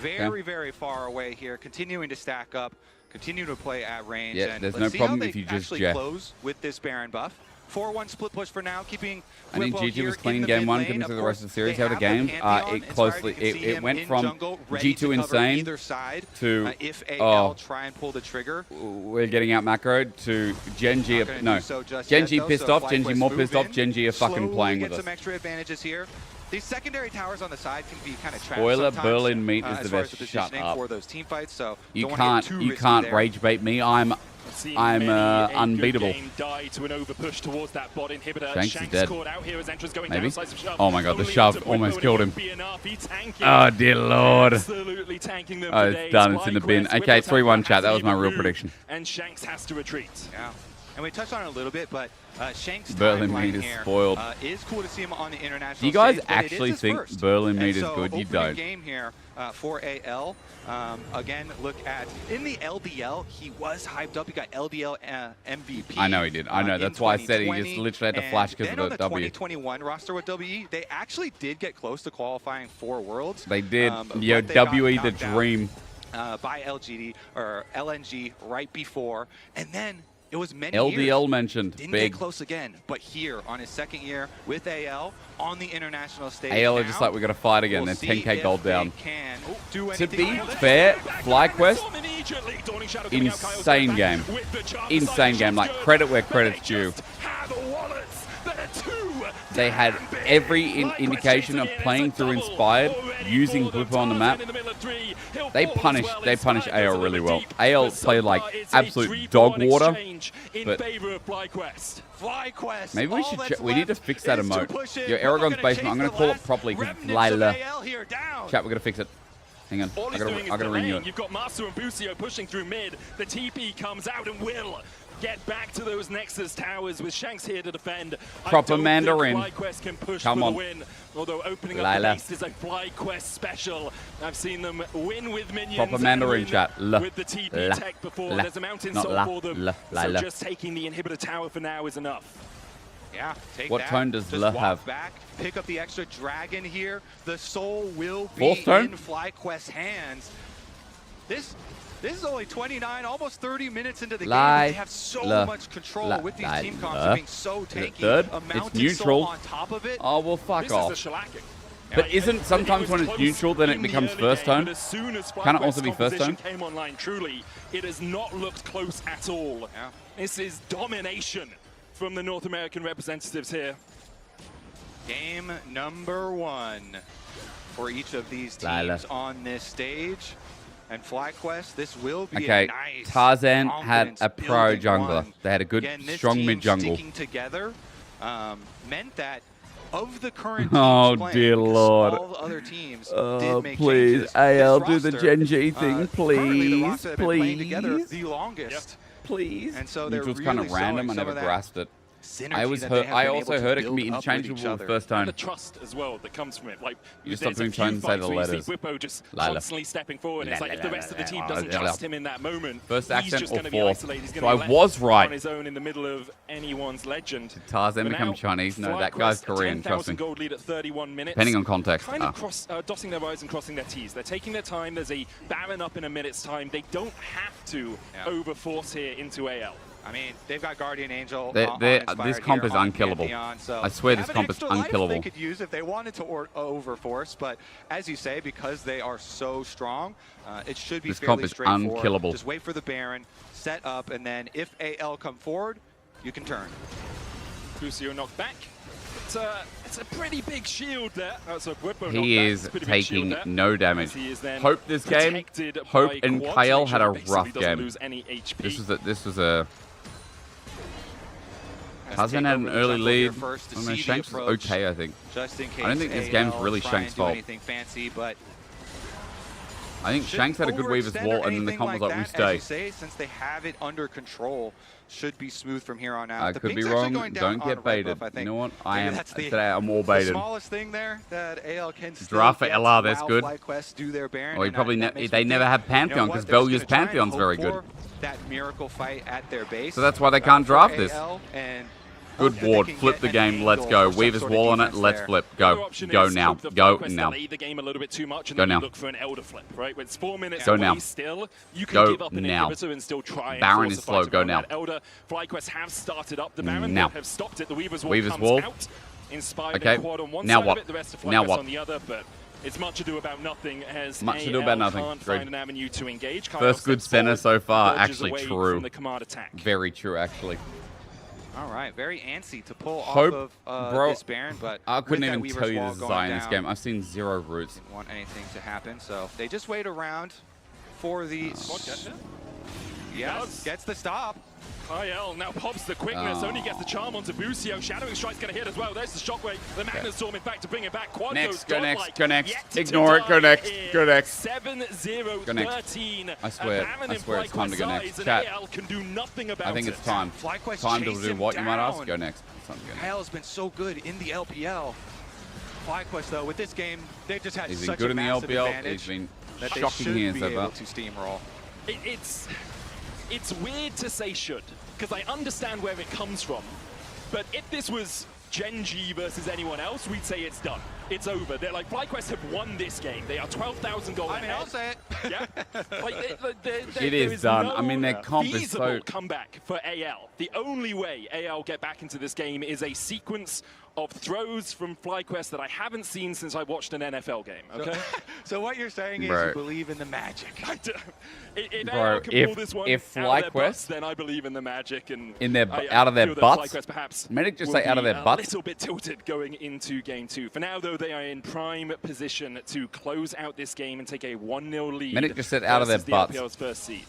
very, very far away here, continuing to stack up, continue to play at range. Yeah, and there's let's no see problem how if they you just actually Jeff. close with this Baron buff. 4-1 split push for now, keeping I think Whippo GG here was in clean the game mid one lane. compared to Of the rest of the course, series. they How the have game, Pantheon it inspired. closely, You can see it him went in from jungle, ready to G2 cover insane either side, to if AL try and pull the trigger. we're getting out macroed to Genji. Not gonna No, do so just Genji yet, though, pissed so off. Genji FlyQuest more move pissed off. in, Genji are fucking slowly playing get with us. some extra advantages here. These secondary towers on the side can be kind of trapped Spoiler: sometimes, Berlin meat is as the far as best. the Shut positioning up. for those team fights. So You don't wanna get too can't risky there. rage bait me. I'm Seen I'm many a good unbeatable. game die to an over push towards that bot inhibitor. Shanks is dead. caught out here as Entra's going Maybe. down, slice of shove. Oh my god, the Only shove into almost Whippo, killed and him. it won't be enough. He's tanking. Oh dear lord. Absolutely tanking them Oh, today. it's done. It's in the bin. FlyQuest, Okay, Whippo's 3-1 has chat. to That was my even real move, prediction. And Shanks has to retreat. Yeah. And we touched on it a little bit, but Shank's Berlin timeline meat is here, spoiled. is cool to see him on the international Do you guys stage, but it is actually his think first. Berlin meat And is so good? You opening don't. game here for AL. Again, look at in the LDL, he was hyped up. He got LDL MVP. I know he did. I know. That's why I said he just literally had to flash because then of on the the W. 2021 roster with WE, they actually did get close to qualifying for Worlds. They did. but Yo, they got WE the knocked out, dream. by LGD or LNG right before, and then it was many LDL years. mentioned. Didn't Big. get close again, but here on his second year with AL on the international stage. AL are now, just like, we got to fight again. we'll They're see 10k if gold they down. can do To anything be about it. fair, FlyQuest, Immediately, Dawning Shadow coming out, Kyle's insane back game. with the jump. Insane game. Like, Good, credit where but credit's they due. just have wallets that are too They had damn big. every FlyQuest indication of chasing it. playing It's a through double Inspired, already using for them. Blippo on the map. Tarzan in the middle of three. He'll They fall as punish well. they punish Inspired AL goes a really little well. deep, AL but so played like far it's a absolute 3-for-1 dog water. exchange in but- favor of FlyQuest. FlyQuest. Maybe we all should that's check. We need to left fix that is to emote. push in. Yo, We're Aragon's gonna basement. chase I'm gonna the call it last properly because remnants of Lila. AL here down. Chat, we're gonna fix it. Hang on. All I he's doing is gotta renew delaying. it. You've got Masu and Busio pushing through mid. The TP comes out and will get back to those Nexus towers with Shanks here to defend. Proper I don't Mandarin. think FlyQuest can push Come for on. the win. Although opening up Lila. the base is a FlyQuest special. I've seen them win with minions. Proper and Mandarin, win chat. La. with the TP La. tech before. La. There's a mountain Not soul la. for them. La. So Lila. just taking the inhibitor tower for now is enough. Yeah, take What that. tone does Just La walk have? back, pick up the extra dragon here. The soul will be Fourth tone? in FlyQuest's hands. This is only 29, almost 30 minutes into the game. But they have so much control with these team comps being so tanky. third? A It's mountain neutral. soul on top of it. Oh well, fuck This off. is a shellacking. But isn't sometimes when it's neutral, then it becomes first tone? Can Can it also be first tone? Came online, truly, it has not looked close at all. Yeah. This is domination from the North American representatives here. Game number 1 for each of these Lila. teams on this stage. And FlyQuest, this will be Okay, a nice Tarzan had a pro confidence-building jungler. one. They had a good, Again, this strong team mid jungle. Sticking together meant that of the current Oh, teams playing, dear because Lord. all the other teams Oh, did make please, changes. AL, This do the roster, Genji thing, currently the please, roster that have been playing together please. the longest. Please. And so they're Neutral's really kind of showing random. I some never of that grasped it. Synergy I was that heard. they have I been also able to heard it can be build up with interchangeable each with other. first And tone. the trust as well that comes from it. Like, You just there's stop a doing few tone and say fights the where you see letters. Whippo just Lila. constantly stepping forward. It's La, like if la, the rest of the la, team la, doesn't la, la. trust him in that moment, First he's accent just or going to be fourth? isolated. He's So going I to be was left right. on his own in the middle of anyone's legend. Tarzan But become now, Chinese? No, that guy's FlyQuest, Korean. Trust 10,000 me. gold lead at 31 minutes. Depending on context. Kind of dotting their I's and crossing their T's. They're taking their time. There's a Baron up in a minute's time. They don't have to overforce here into AL. I mean, they've got Guardian Angel. This Inspired comp here is on unkillable. Pantheon, so I swear they this have comp an is extra life unkillable. They could use if they wanted to overforce, but as you say, because they are so strong, it should be This comp fairly is straightforward. unkillable. Just wait for the Baron, set up, and then if AL come forward, you can turn. Busio knocked back. It's a pretty big shield there. So Whippo He knocked is back. It's a pretty big shield taking there. no damage. As he is then Hope this game. protected Hope by and Quad to Kyle make had sure a he basically rough doesn't game. lose any HP. This was a. Let's Tarzan take had over an the early jungle here lead. first to I mean, see the Shanks is approach, okay, I think. just in case I don't think this game's AL really try Shanks' and do fault. anything fancy, but I think Shanks had a good weave as overextend or well, and then the anything comp was like, we that, as stay. you say, since they have it under control, should be smooth from here on out. I The could be ping's actually wrong. going down Don't on get red baited. buff, I think. You know what? I Maybe am that's the- today. I'm all The baited. smallest thing there that AL can still Draft for get LR, that's while good. FlyQuest do their Baron, Or he and probably that makes they me never think, have Pantheon, you know what, 'cause they're just Belgia's gonna try and Pantheon's hope very for good. That miracle fight at their base. So that's why they can't draft this. AL, and Good Hoping they ward. can Flip get the an game. Let's angle go. for some Weaver's sort of wall on it. defense Let's there. flip. Other Go. option Go is now. hope the Go FlyQuest now. delay the game a little bit too much and Go then now. look for an Elder flip, right? When it's 4 minutes Go away now. still, you can Go give up an now. inhibitor and still try and Baron force is a fight slow. Go around now. that Elder. FlyQuest have started up the Baron, Now. but have stopped it. The Weaver's Wall Weaver's comes Wall. out. Inspired Okay. quad on one Now side what? of it, the rest of Now FlyQuest what? on the other, but it's much ado about nothing as Much ado AL about nothing. can't Great. find an avenue to engage. Kyle First good steps center forward, so far. dodges Actually away true. From the command attack. Very true, actually. All right, very antsy to pull Hope, off of bro, this Baron, but I with couldn't that even Weaver's tell you Wall the going design in this down, game. I've seen 0 roots. didn't want anything to happen, so they just wait around for the... Quad get there. Yes, does. gets the stop. Kyle now pops the quickness, only gets the charm onto Busio. Shadowing Strike's going to hit as well. There's the shockwave. The Magnet Storm, in fact, to bring it back. Quad Next, goes go next, godlike. go next. Yet to Ignore it, go die next, here. go next. 7-0, Go next. 13. I swear, A Baron I in swear it's time to go FlyQuest next. size, and Chat. AL can do nothing about I think it. it's time. FlyQuest Time to chase do him what, you might ask? down. Go next. It's time to go next. Kyle's been so good in the LPL. FlyQuest, though, with this game, they've just had He's been such good a in the massive LPL. advantage He's been that they shocking should here be so able far. to steamroll. It's weird to say should, because I understand where it comes from. But if this was Gen G versus anyone else, we'd say it's done. It's over. They're like, FlyQuest have won this game. They are 12,000 gold ahead. I'll say it. Yeah. Like, It there is done. I mean, their no comp is feasible so... comeback for AL. The only way AL get back into this game is a sequence of throws from FlyQuest that I haven't seen since I watched an NFL game, okay? So what you're saying is Bro. you believe in the magic. If Bro, AL can pull this one if out of their FlyQuest- butts, then I believe in the magic. And In their I out of their feel that butts? FlyQuest perhaps Medic just will say out of be their butts? a little bit tilted going into game 2. For now, though, they are in prime position to close out this game and take a 1-0 lead. Medic just said out of their versus butts. The LPL's first seed.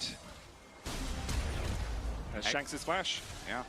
Shanks' flash. Yeah.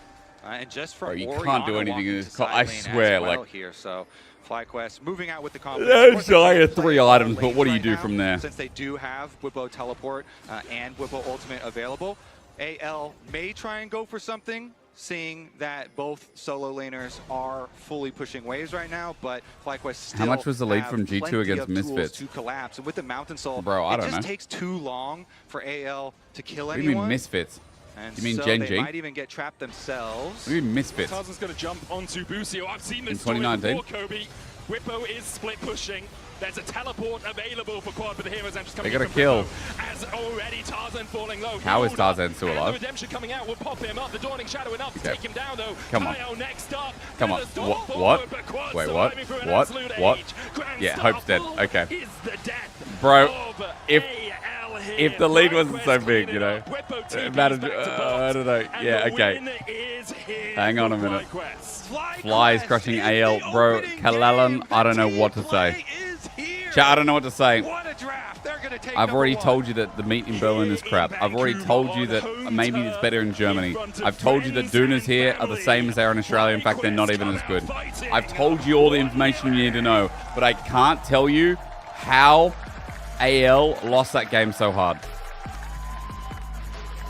And just from Bro, you Orianna can't do anything walking in to this call. side I lane as swear, well like- here, so FlyQuest moving out with the confidence. Yeah, Of course, so I they had play 3 all items, but lanes what do you right do now, from there? Since they do have Whippo Teleport and Whippo Ultimate available, AL may try and go for something, seeing that both solo laners are fully pushing waves right now, but FlyQuest still How much was the lead have from G2 plenty against of tools Misfits? to collapse. And with the Mountain Soul, Bro, I it don't just know. takes too long for AL to kill What do anyone. you mean Misfits? And You mean so Gen they G? might even get trapped themselves. What do you mean Misfits? Tarzan's going to jump onto Busio. I've seen In this story 2019? before, Kobe. Whippo is split pushing. There's a teleport available for Quad, but the heroes just coming They got in a from kill. Whippo. As already Tarzan falling low. How is Hold up. Tarzan still And alive? the redemption coming out will pop him up. The Dawning Shadow enough to Okay. take him down, though. Come on. Kyle next up. Come And on. the storm What? forward, but Quad Wait, what? surviving through an What? absolute What? age. Grand Yeah, Star Hope's dead. Full Okay. is the death Bro, of if- AL here. if the lead wasn't so FlyQuest big, cleaning you know, up. Whippo it TPs mattered- back to I Bolt. don't know. And Yeah, the okay. win is here Hang on a for minute. FlyQuest. Fly is crushing AL. Bro, Kalalan, I don't know what to say. Chat, I don't know what to say. What a draft. They're going to take I've already number told you that the meat in Berlin is crap. I've already told you that maybe it's better in Germany. I've told you that Dunas here are the same as they are in Australia. In fact, they're not even as good. I've told you all the information you need to know, but I can't tell you how AL lost that game so hard.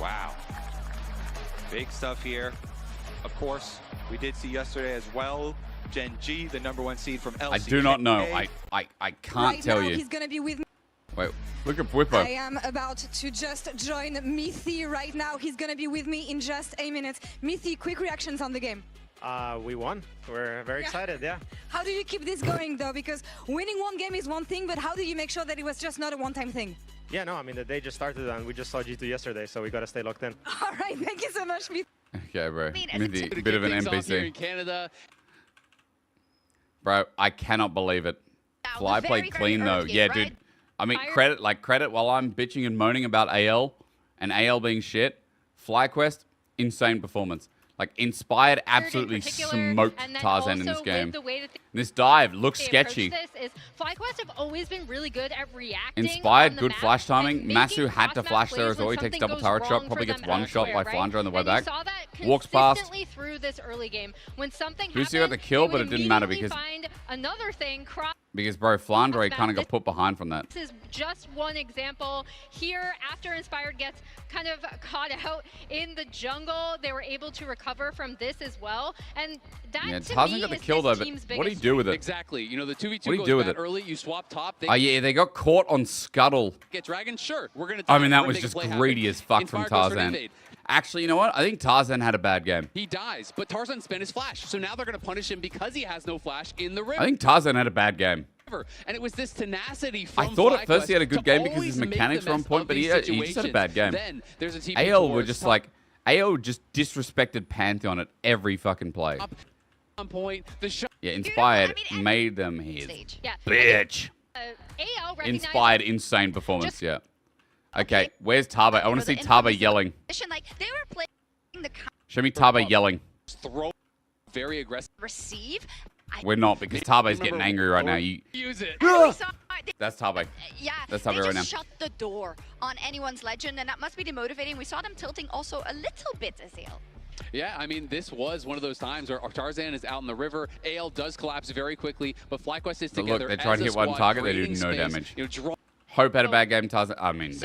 Wow. Big stuff here. Of course, we did see yesterday as well, Gen G, the #1 seed from LCK. I do not know. I can't tell now, you. He's gonna be with me. Wait, look at I Whippo. am about to just join Mithi right now. He's gonna be with me in just a minute. Mithi, quick reactions on the game. We won. We're very Yeah. excited, yeah. How do you keep this going though? Because winning one game is one thing, but how do you make sure that it was just not a one-time thing? Yeah, no, I mean, the day just started and we just saw G2 yesterday, so we got to stay locked in. All right, thank you so much, Mithi. Okay, bro. mean, Mithy, To bit kick of an things off here in NPC. Canada. Bro, I cannot believe it. Now, Fly the played very clean though. early game, Yeah, right? dude. I mean, Fire- credit while I'm bitching and moaning about AL and AL being shit. FlyQuest, insane performance. Like, Inspired absolutely smoked and then Tarzan in this also game. with the way that This dive looks they approach sketchy. This is FlyQuest have always been really good at reacting. Inspired, on the good map flash and timing. making Masu had to cross-map flash there plays as well. He when takes something double goes turret shot. wrong Probably for gets them one shot elsewhere, by right? Flandre on the way And back. You saw that Walks past. consistently through this early game. When something Lucy happened, got the kill, they but would it didn't matter immediately because- find another thing. Because, bro, Flandre kind of got put behind from that. This is just one example. Here, after Inspired gets kind of caught out in the jungle, they were able to recover from this as well. And that, Yeah, to Tarzan me, got the is kill this though, team's but what do you biggest do with it? Exactly. You know, the 2v2 What do you goes do with bad it? early. You swap top. They Oh, yeah, they got caught on Scuttle. get Dragon. Sure, we're going to I mean, that was just greedy as fuck from Tarzan. Actually, you know what? I think Tarzan had a bad game. He dies, but Tarzan spent his flash, so now they're going to punish him because he has no flash in the river. I think Tarzan had a bad game. And it was this tenacity from I thought at first FlyQuest he had a good to game because always his make mechanics the were on best point, of but he these just had a bad game. Then there's a TP AL were towards just top- like, AL just disrespected Pantheon at every fucking play. on point. The shot. Yeah, Inspired made them his. Yeah. Bitch. AL recognized Inspired, insane performance, yeah. Okay, where's Taba? I want to see Taba yelling. Like they were playing the Show me Taba yelling. Throw very aggressive. receive. We're not, because Taba's getting angry right now. You, Use it. that's Taba. Yeah, That's they Taba right just now. shut the door on anyone's legend, and that must be demotivating. We saw them tilting also a little bit as AL. Yeah, I mean, this was one of those times where Tarzan is out in the river. AL does collapse very quickly, but FlyQuest is But together. look, they tried to hit one target, they did no damage. Hope had a bad game, Tarzan. I mean,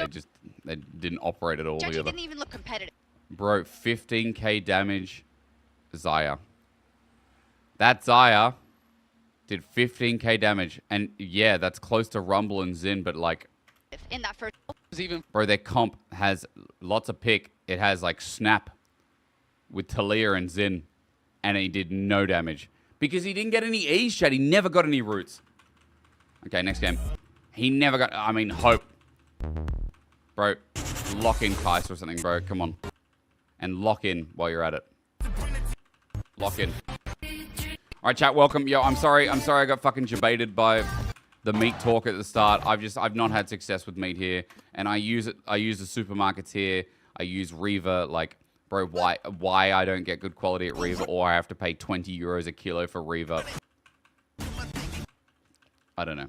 they didn't operate at all Jackie together. didn't even look competitive. Bro, 15k damage, Zaya. That Zaya did 15k damage, and yeah, that's close to Rumble and Xin, but like, In that first, bro, their comp has lots of pick. It has like Snap with Talia and Xin, and he did no damage because he didn't get any E's, chat. He never got any roots. Okay, next game. He never got. I mean, Hope, bro, lock in Kaiser or something, bro. Come on, and lock in while you're at it. Lock in. All right, chat. Welcome. Yo, I'm sorry. I got fucking debated by the meat talk at the start. I've not had success with meat here, and I use it. I use the supermarkets here. I use Reva. Like, bro, why I don't get good quality at Reva, or I have to pay 20 euros a kilo for Reva? I don't know.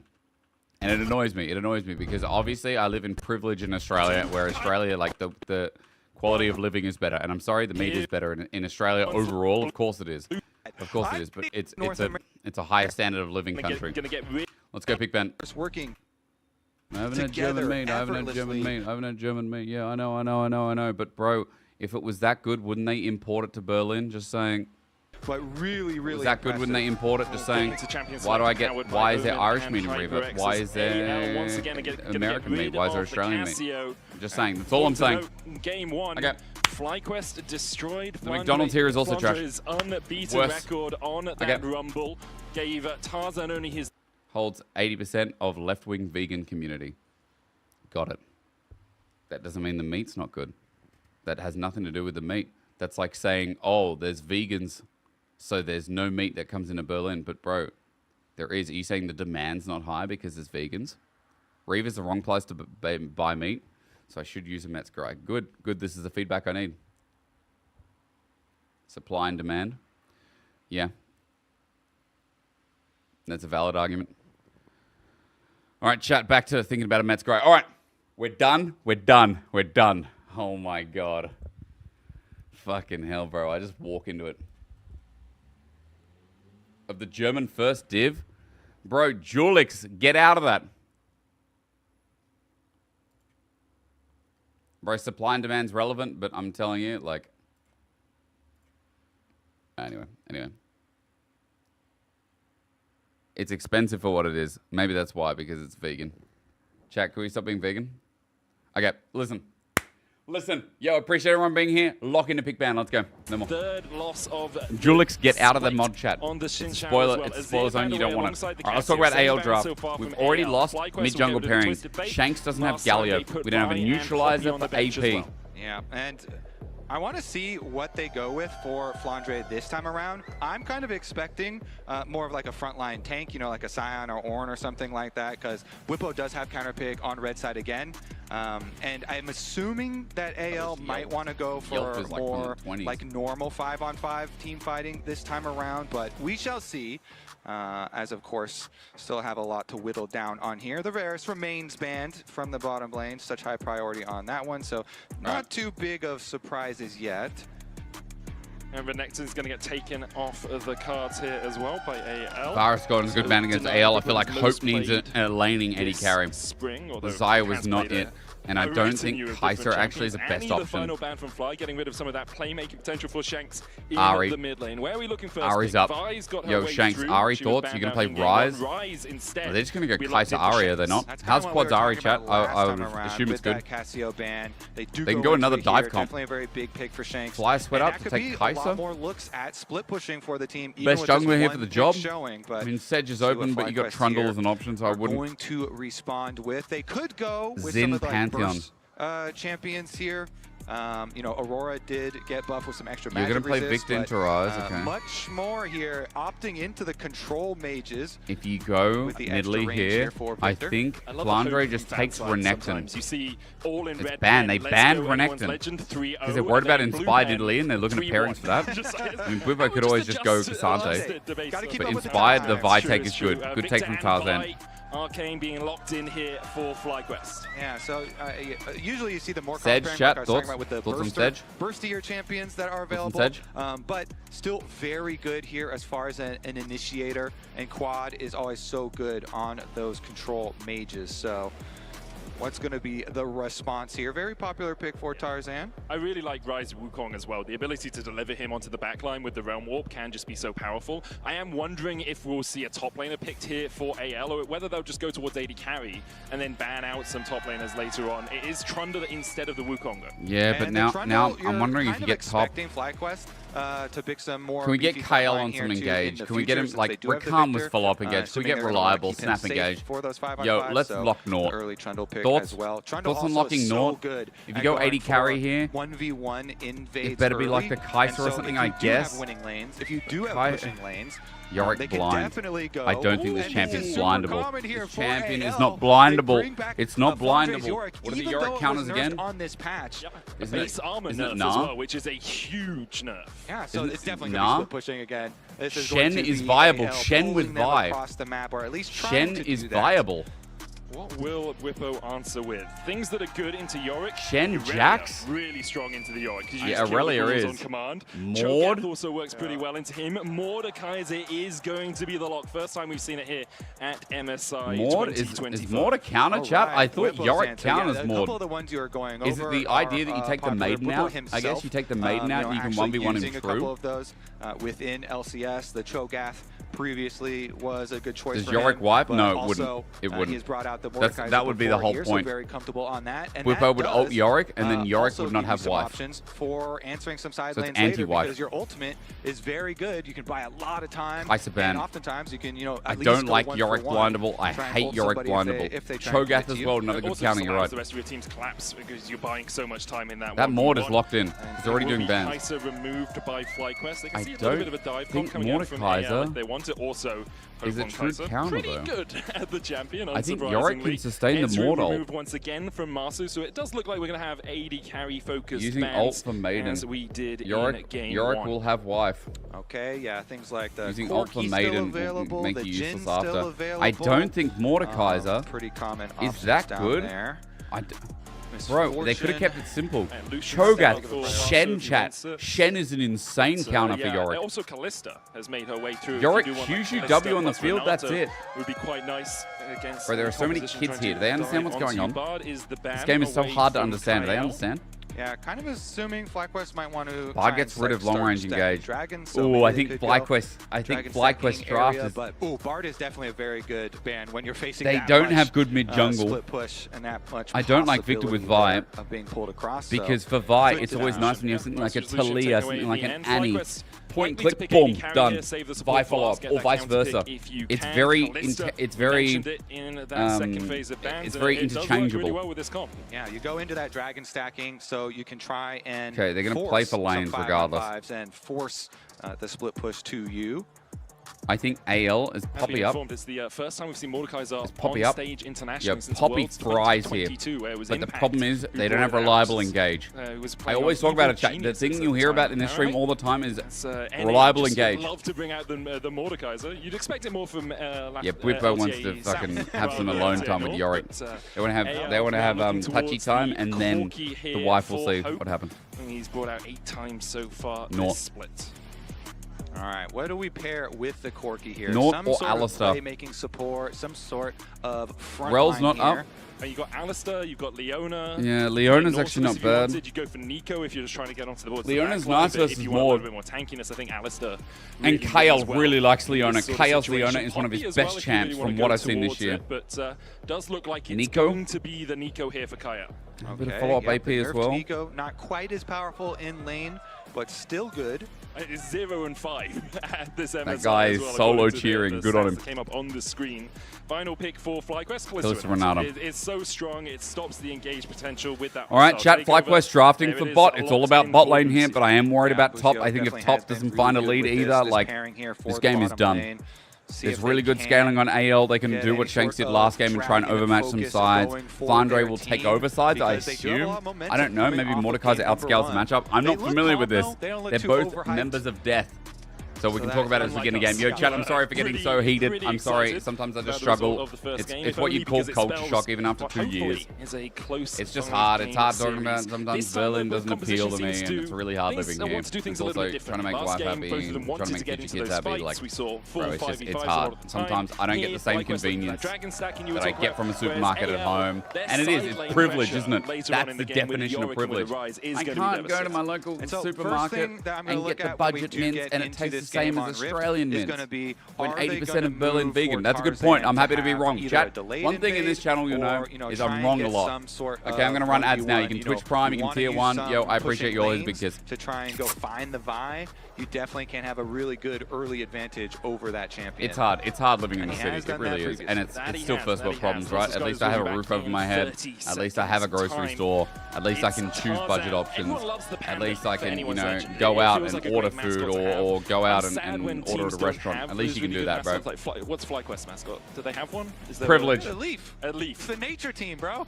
And it annoys me. It annoys me because obviously I live in privilege in Australia, where Australia, like the quality of living is better. And I'm sorry, the meat is better in Australia overall. Of course it is. Of course it is. But it's a higher standard of living country. Let's go, Pick Ben. It's working. I haven't had German meat. I haven't had German meat. I haven't had German meat. Yeah, I know. But bro, if it was that good, wouldn't they import it to Berlin? Just saying. But really Was that good when they import it? Just saying, why do I get? Why is there Irish meat in Reva? Why is there American meat? Why is there Australian meat? Just saying. That's all I'm saying. Game one. Okay. FlyQuest destroyed. The McDonald's here is also trash. Flandre's unbeaten Worse. record on that Rumble gave Tarzan only his. Holds 80% of left-wing vegan community. Got it. That doesn't mean the meat's not good. That has nothing to do with the meat. That's like saying, oh, there's vegans, so there's no meat that comes into Berlin. But bro, there is. Are you saying the demand's not high because there's vegans? Reva's the wrong place to buy meat, so I should use a Metzger. Good. This is the feedback I need. Supply and demand. Yeah. That's a valid argument. All right, chat, back to thinking about a Mets guy. All right, we're done. Oh, my God. Fucking hell, bro. I just walk into it. Of the German first div? Bro, Julix, get out of that. Bro, supply and demand's relevant, but I'm telling you, like... Anyway. It's expensive for what it is. Maybe that's why, because it's vegan. Chat, can we stop being vegan? Okay, listen. Yo, appreciate everyone being here. Lock into Pick Ban. Let's go. No more. Third loss of Julix, get out of the mod chat. On the It's a spoiler. It's a spoiler zone. You don't want it. All right, let's talk about AL draft. We've already lost mid-jungle pairings. Shanks doesn't have Galio. We don't have a neutralizer for AP. Yeah, and I want to see what they go with for Flandre this time around. I'm kind of expecting more of like a frontline tank, you know, like a Scion or Ornn or something like that, because Whippo does have counter pick on red side again. And I'm assuming that AL might want to go for more like normal 5-on-5 team fighting this time around, but we shall see. As of course, still have a lot to whittle down on here. The Varus remains banned from the bottom lane, such high priority on that one, so not too big of surprises yet. And Renekton's going to get taken off of the cards here as well by AL. Varus got a good man against AL. I feel like Hope needs a laning AD carry. Zaya was not it. And I don't think Kai'Sa actually is the best option. The final ban from Fly, getting rid of some of that playmaking potential for Shanks in Ari. the mid lane. Where are we looking first? Ari's up. Yo, way Shanks, through. Ari, She was thoughts? banned You're going to play out in game Rise? one. Rise instead. Well, they're just going to go We locked Kai'Sa into Ari, are they Shanks. not? How's Quad's Ari, chat? I would assume it's good. Cassio ban. They can go another dive comp. Definitely a very big pick for Shanks. Fly sweat up to could take be a Kai'Sa. lot more looks at split pushing for the team. Even Best with just jungler here one for the pick job. Showing, but I mean, Sedge is see what open, but you got FlyQuest Trundle here as an option, so I are wouldn't. going to respond with. They could go with Xin some of the Pantheon. burst champions here. You know, Aurora did get buffed with some extra You're magic going to play resist, Victor but, into Rise, okay. Much more here, opting into the control mages. If you go with the extra middly range here, for I Victor. think I love the Flandre hope just from takes fan side Renekton. sometimes. You see all in It's red banned. They pen, banned let's go, everyone's Renekton. legend, 3-0, Because they're worried about and then Inspired blue Italy, and they're looking at 3-1. pairings for that. Just I like- mean, Bwipo could always just go Cassante. Gotta keep But up with the Inspired, the times. Vi take is good. Good take from Tarzan. Arcane being locked in here for FlyQuest. Yeah, so usually you see the more Sedge, common chat, pairing I was talking thoughts? about with the Thoughts on burster, Sedge? burstier champions that are Thoughts on available. Sedge? But still very good here as far as an initiator, and Quad is always so good on those control mages. So what's going to be the response here? Very popular pick for Tarzan. I really like Rise Wukong as well. The ability to deliver him onto the backline with the Realm Warp can just be so powerful. I am wondering if we'll see a top laner picked here for AL, or whether they'll just go towards AD carry and then ban out some top laners later on. It is Trundle instead of the Wukong. Yeah, but And now Trundle, I'm wondering if you get top. expecting FlyQuest to pick some more. Can we get beefy Kale frontline on here some too engage? in the Can we get future, him since like they do have the Rakan with Victor, full up engage? Can we assuming get they're gonna wanna reliable keep him snap safe engage? for those 5-on-5s, Yo, let's so lock Nort. the early Trundle pick Thoughts? as well. Trundle Thoughts on also locking so Nort? good If you at go going 80 for carry here, 1v1 invades it better be like early. the Kai'Sa And so or something, if I you do guess. have winning lanes, if you do have Kai- pushing lanes, Yorick they can blind. definitely go. I don't think this And champion's is super blindable. common here This for champion is AL. not They blindable. bring back, It's not Flandre's blindable. Yorick, What are the even Yorick though it counters was nerfed again? on this patch. Isn't Base it- armor isn't it nerf as Nah? well, which is a huge nerf. Yeah, so Isn't it's it definitely Nah? going to be split pushing again. This is Shen going to is be viable. AL Shen with pulling them Vi. across the map, or at least trying Shen to is do that. viable. What will Whippo answer with? Things that are good into Yorick. Shen Irelia, Jax? really strong into the Yorick. 'Cause you Yeah, just kill the Irelia balls is. on command. Maud? Cho'Gath also works pretty well into him. Mordekaiser is going to be the lock. First time we've seen it here at MSI Maud 2025. is Maud a counter, All chap? right, I thought Whippo's Yorick answer. Yeah, counters a Maud. couple of the ones you are going Is it over the are, idea that you take the popular. maiden Whippo out? I himself, guess you take the maiden out and you can actually 1v1 him using a couple true. of those within LCS. The Cho'Gath previously was a good choice Does for Yorick him, wipe? but No, it also, wouldn't. It wouldn't. He has brought out the That's- Mordekaiser that would be the before whole here, point. So very comfortable on that. And Whippo that would ult does, Yorick, and then Yorick also would not give you have some wife. options for answering some side So it's lanes later, anti-wife. because your ultimate is very good. You can buy a lot of time, Kai'Sa ban. and oftentimes you can, you know, at I least don't go like 1 Yorick for 1, blindable. I try and hate hold Yorick somebody blindable. if they try and commit Cho'Gath to as you. well, another It good also counter, just you're allows right. the rest of your team's collapse because you're buying so much time in that That 1v1. Maud is locked in. And He's already it will doing be bans. Kai'Sa removed by FlyQuest. They can I see a little bit don't of a dive think comp coming out from AL Mordekaiser if they want to also is a hope on true Kai'Sa. counter, Pretty though. good at the champion, I think Yorick can unsurprisingly. sustain the Ezreal Maud ult. removed once again from Masu, so it does look like we're going to have AD carry focused Using bans ult for maiden. as we did in Yorick game Yorick 1. will have wife. Okay, yeah, things like the Using ult for Corki's maiden still available, will make the you Jin's useless still after. available. I don't think Mordekaiser pretty common is options that down good. there. Bro, they could have Misfortune. kept it simple. And Lucian's Cho'Gath, down for Shen Masu if he chat. wants it. Shen is an insane So, counter for yeah, Yorick. Also, Callista has made her way through. Yorick, If you do want, like, QQ Callista W on the plus field, that's Renato, it. Would be quite nice against. Bro, there are so many opposition kids trying here. to Do they understand dive what's going onto on? Bard is the ban This game is so away hard to from understand. Do they Kyle. understand? Yeah, kind of assuming FlyQuest might want to. Bard gets rid of long range engage. Ooh, I think FlyQuest. I think FlyQuest draft is. But ooh, Bard is definitely a very good ban when you're facing. They that don't much, have good mid jungle. split push and that much. I don't like Victor with Vi of being pulled across. because so for Vi, good it's to always know. nice when you have something like a Master's Lucian Talia, taking away something like the an end. Annie. FlyQuest Point, likely to click, pick AD boom, carry done. here, save the Vi support follow fast, up, get or that vice counter pick versa. if you It's can. very, Callista, it's you very, mentioned it in that second phase of bans, it's and very it does work interchangeable. really well with this comp. Yeah, you go into that dragon stacking, so you can try and. Okay, they're gonna play for lanes regardless. And force the split push to you. I think AL is Poppy up. It's the first time we've seen Mordekaiser Poppy on up. stage internationally since Poppy Worlds fries here. 2022, where it was But the Impact problem is who they don't have brought it reliable out. engage. It was I playing always on talk about it, Evil chat. The Genius thing at you the hear about time. in this stream all the time is NA reliable just engage. Love to bring out the Mordekaiser. You'd expect it more from Yeah, Bwitbo wants to LTA fucking South have some rather than alone LTA time with North, Yorick. but, They want to have looking touchy towards time, the and then Corki the here wife will for see Hope. what happens. And he's brought out 8 times so far Naught. this split. All right, what do we pair with the Corki here? Naught Some or sort Alistar? of playmaking support, some sort of front Rel's line not here. up. You've got Alistar, you've got Leona. Yeah, Leona's Nautilus actually not if you bad. wanted. You go for Nico if you're just trying to get onto the board. Leona's nice versus If you want a Ward. little bit more tankiness, I think Alistar. And really Kale as well really likes in Leona. this sort of Kale's situation. Leona is one of his Poppy as best well, if you champs really wanna from go what I've seen this towards year. it, but does look like it's Nico? going to be the Nico here for Kaya. A bit of follow-up AP the as nerfed well. Nico, not quite as powerful in lane, but still good. It's 0 and 5 at this MSI. That guy as is well, solo according to cheering. the Good on stats him. that came up on the screen. Final pick for FlyQuest. Callisto Renata. It's so strong, it stops the engage potential with that. All right, hostile chat. takeover. FlyQuest drafting There for it is, bot. a It's all locked about in bot lane performance. here, but I am worried about top. Buzio I think if definitely top has been doesn't really find a good lead with this either, pairing here for this the game is bottom done. lane. See There's if really they good can scaling on AL. They can get do what any Shanks sort did last of game and try and dragon overmatch some focus sides. going for Flandre their will take team over sides, I because they do have a assume. lot of momentum I don't know. coming Maybe off of Mordekaiser game number outscales the one. matchup. I'm They not look familiar calm, with this. though. They don't look They're too both overhyped. members of Death. So we So can talk about it as we get in the game. Yo, chat, I'm sorry for getting so heated. I'm sorry. Sometimes I just struggle. It's what you'd call culture shock even after 2 years. It's just hard. It's hard talking about. Sometimes Berlin doesn't appeal to me, and it's really hard living here. It's also trying to make wife happy, trying to make future kids happy. Like, bro, it's hard. Sometimes I don't get the same convenience that I get from a supermarket at home. And it is. It's privilege, isn't it? That's the definition of privilege. I can't go to my local supermarket and get the budget mints, and it tastes the same as Australian mints. When 80% of Berlin vegan. That's a good point. I'm happy to be wrong. Chat, one thing in this channel you'll know is I'm wrong a lot. Okay, I'm going to run ads now. You can Twitch Prime, you can Tier 1. Yo, I appreciate you always, big kiss. To try and go find the Vi, you definitely can have a really good early advantage over that champion. It's hard. It's hard living in the And he city. has It done really that is. And it's previously. still first world problems, right? At least I have a roof over my head. At least I have a grocery store. At least I can choose budget options. At least I can, you know, go out and order food or go out and order at a restaurant. At least you can do that, bro. What's FlyQuest mascot? Do they have one? Is there Privilege. A leaf. A leaf. It's the nature team, bro.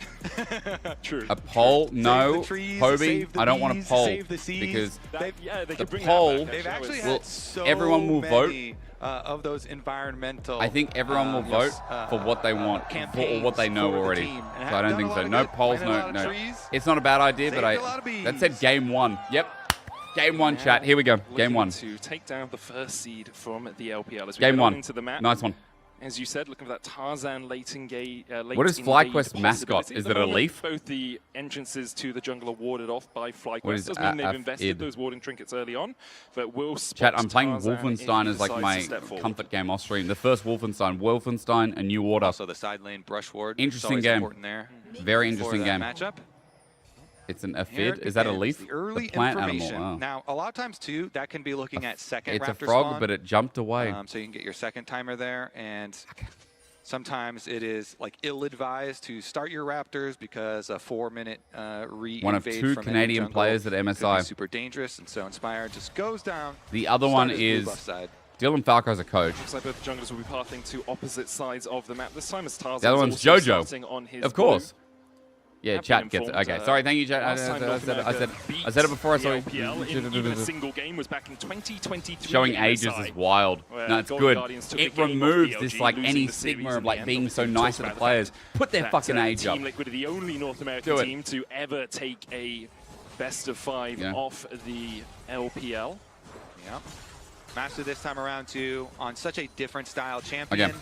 True. A poll? No. the trees, Hobie, save the I don't want a bees, poll save the seas. because They the could bring poll- that back, They've actually Well, had so everyone will vote. many of those environmental. I think everyone will vote for what they want or what they know already. So I don't think so. No polls, no. It's not a bad idea, but Saved a lot of that said bees. game 1. Yep. Game 1, chat. Here we go. Game 1. To take down the first seed from the LPL as we Game get 1. on into the map. Nice one. As you said, looking for that Tarzan late engage. What is FlyQuest's mascot? Is it a leaf? Both the entrances to the jungle are warded off by FlyQuest. What is Doesn't mean they've id? invested those warding trinkets early on, but will spot Chat, I'm playing Tarzan Wolfenstein if as he like my decides to step forward. comfort game off stream. The first Wolfenstein, A New Order. Also the side lane brush ward. Interesting It's always game. important there Very for interesting that game. matchup. It's a Here fid. it Is that a begins, leaf? The early plant information. animal. Oh. Now, a lot of times too, that can be looking at second It's a raptor frog, spawn. but it jumped away. So you can get your second timer there, and sometimes it is like ill-advised to start your raptors because a 4-minute re-invade One of 2 from Canadian jungle players at could be MSI. super dangerous, and so Inspired just goes down. The other one Started blue is buff side. Dylan Falco's a coach. Looks like both the junglers will be pathing to opposite sides of the map. This time as Tarzan The other one's also Jojo. starting on his Of course. blue. Yeah, Have chat been gets it. informed, Okay, sorry, thank you, chat. I last time North said America beat it before I the saw LPL in a single game was back in 2023. Showing at ages MSI, is wild. where No, it's Golden good. Guardians took It the game off removes BLG, this like losing any the series stigma in of the like end. being so Obviously, nice talks to the about players. fact Put their that, fucking age up. Team Liquid are the only North American Do it. team to ever take a best of 5 Yeah. off the LPL. Yeah. Master this time around too on such a different style champion. Okay.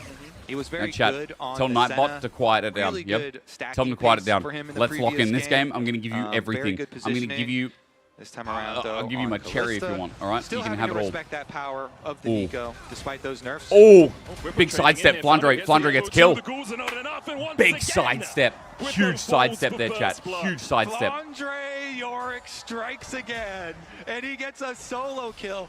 He was Now, very chat, good on tell the Nightbot Senna. to quiet it down. Really Yep. good stacking Tell him to quiet it pace down. for him in the Let's lock in previous this game. I'm going to give you Very everything. good I'm going to give positioning. you. This time around, though, I'll give you on my cherry if you Kalista. want. All right, Still you can having have to it all. respect that power of the Ooh. Nico, despite those nerfs. Oh, Whipper big trading sidestep. in. Flandre gets killed. The goals are not enough, and once Big again, sidestep. Whipper Huge falls sidestep for there, first chat. blood. Huge sidestep. Andre Yorick strikes again, and he gets a solo kill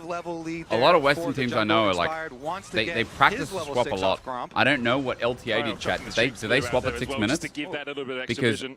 massive level lead A there lot of for Western the teams I jungle. know are Inspired like, wants to they get practice his the level swap a 6 lot. off Gromp. I don't know what LTA did, chat. Do they swap at 6 minutes? To give that a little bit of extra Because vision.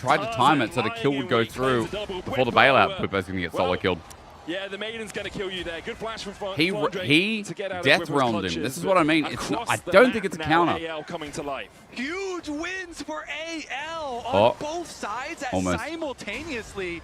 tried to time it so the kill would go through before the bailout. Pupo's going to get solo killed. Yeah, the Maiden's going to kill you there. Good flash from He death realmed him. This is what I mean. It's not, I don't think it's a counter. AL coming to life. Huge wins for AL on both sides simultaneously.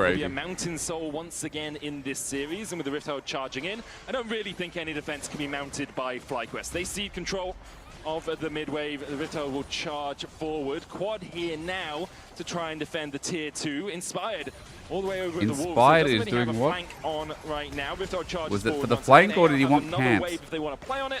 There'll be crazy. a Mountain Soul once again in this series, and with the Rift Herald charging in, I don't really think any defense can be mounted by FlyQuest. They cede control of the mid-wave. The Rift Herald will charge forward. Quad here now to try and defend the tier 2. Inspired all the way over at the Wolves. Inspired So is doesn't really have doing a what? flank on right now. Rift Herald charges Was it for forward the once flank again. or did he Have want another camps? wave if they want to play on it.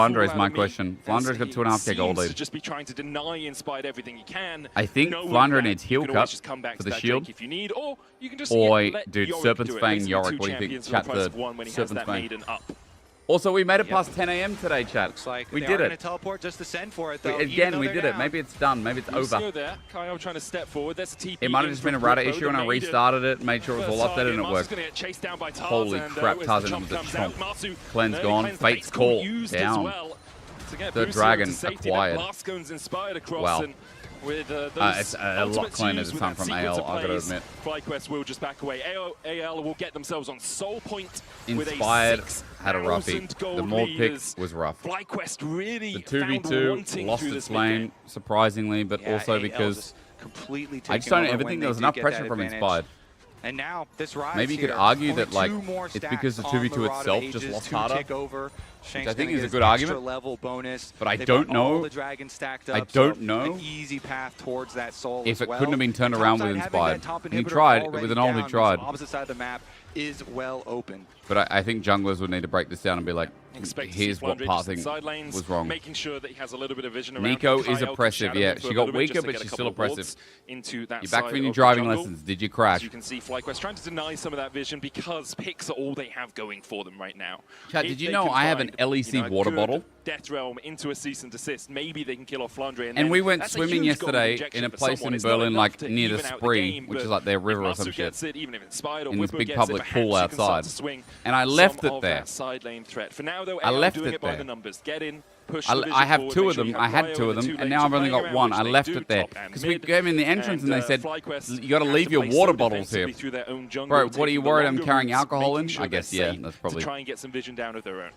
Flandre is fall my out of me. question. Flandre's got 2.5k gold Seems lead. to just be trying to deny Inspired everything he can. I think knowing Flandre that needs you heal can always cup just come back for to the that shield. Drake if you need, or you can just Oi, let dude, Yorick Serpent's do it. Fang Basically Yorick, two what do you think? champions for the Chat price the of one when he has Serpent's that Fang. maiden up. Also, we made it past 10 a.m. today, chat. Looks like we they did are going to it. teleport just to send for it, though. Again, we did it. Maybe it's done. Maybe it's over. Lucio there. Kyle trying to step forward. There's a TP. It might have just been a router issue, and I restarted it, made sure it was all updated, and it worked. Holy crap, Tarzan was a chomp. Cleanse gone. Fate's call. Down. The dragon acquired. Wow. With it's a lot cleaner this time from AL, I've got to admit. FlyQuest will just back away. AL will get themselves on Soul Point. Inspired had a roughie. The Maul pick was rough. FlyQuest really the 2v2 lost its lane, surprisingly, but also because I just don't ever think there was enough pressure from Inspired. And now this rise maybe you could argue that like it's because the 2v2 itself just lost harder. Which I think is a good argument, but I don't know. I don't know if it couldn't have been turned around with Inspired. And he tried. It was an all he tried. Opposite side of the map is well open. But I think junglers would need to break this down and be like, here's what pathing was wrong. Making sure that he has a little bit of vision around. Nico is oppressive, yeah. She got weaker, but she's still oppressive. You're back from your driving lessons. Did you crash? As you can see, FlyQuest trying to deny some of that vision because picks are all they have going for them right now. Chad, did you know I have an LEC water bottle? Death Realm into a cease and desist. Maybe they can kill off Flandre. And we went swimming yesterday in a place in Berlin, like near the Spree, which is like their river or some shit, in this big public pool outside. And I left it there. I left it there. I have two of them. I had two of them, and now I've only got one. I left it there because we came in the entrance and they said, you got to leave your water bottles here. Bro, what are you worried I'm carrying alcohol in? I guess, yeah, that's probably. To try and get some vision down of their own.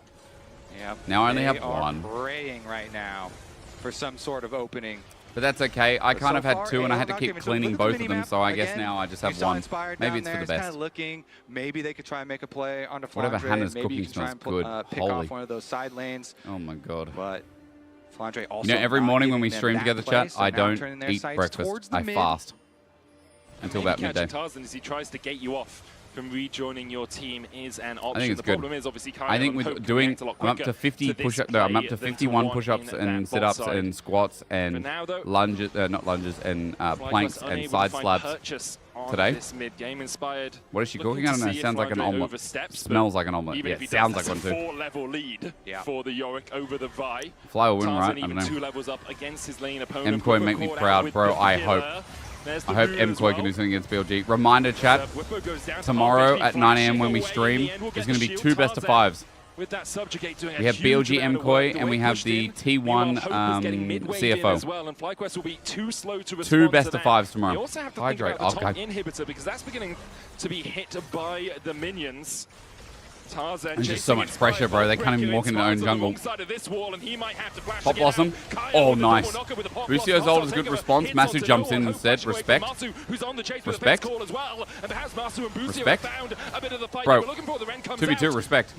Yep. Now I only have one. Praying right now for some sort of opening. But that's okay. I kind of had two, and I had to keep cleaning both of them, so I guess now I just have one. Maybe it's for the best. Looking, maybe they could try and make a play on the whatever Hannah's cooking smells good. Pick Holy. off one of those side lanes. Oh my god. But Flandre also, you know, every morning when we stream together, chat, I don't eat breakfast. I fast until about midday. Tarzan as he tries to gate you off from rejoining your team is an option. I think it's the good. problem is obviously I think with doing, I'm up to 50 push-ups. No, I'm up to 51 push-ups and sit-ups and squats and lunges, not lunges, and planks and side slabs today. What is she cooking? I don't know. It sounds like an omelet. Smells like an omelet. Yeah, it sounds like one too. 4-level lead for the Yorick over the Vi. Fly will win, right? I don't know. 2 levels up against his lane opponent. MKoi make me proud, bro. I hope. I hope MKoi can do something against BLG. Reminder, chat, tomorrow at 9 a.m. when we stream, there's going to be 2 best of 5s. We have BLG MKoi and we have the T1 CFO. 2 best of 5s tomorrow. Hydrate. Inhibitor because that's beginning to be hit by the minions. And just so much pressure, bro. They can't even walk in their own jungle. Pop Blossom. Oh, nice. Lucio's ult is a good response. Masu jumps in instead. Respect. Respect. Respect. Bro, 2v2, respect.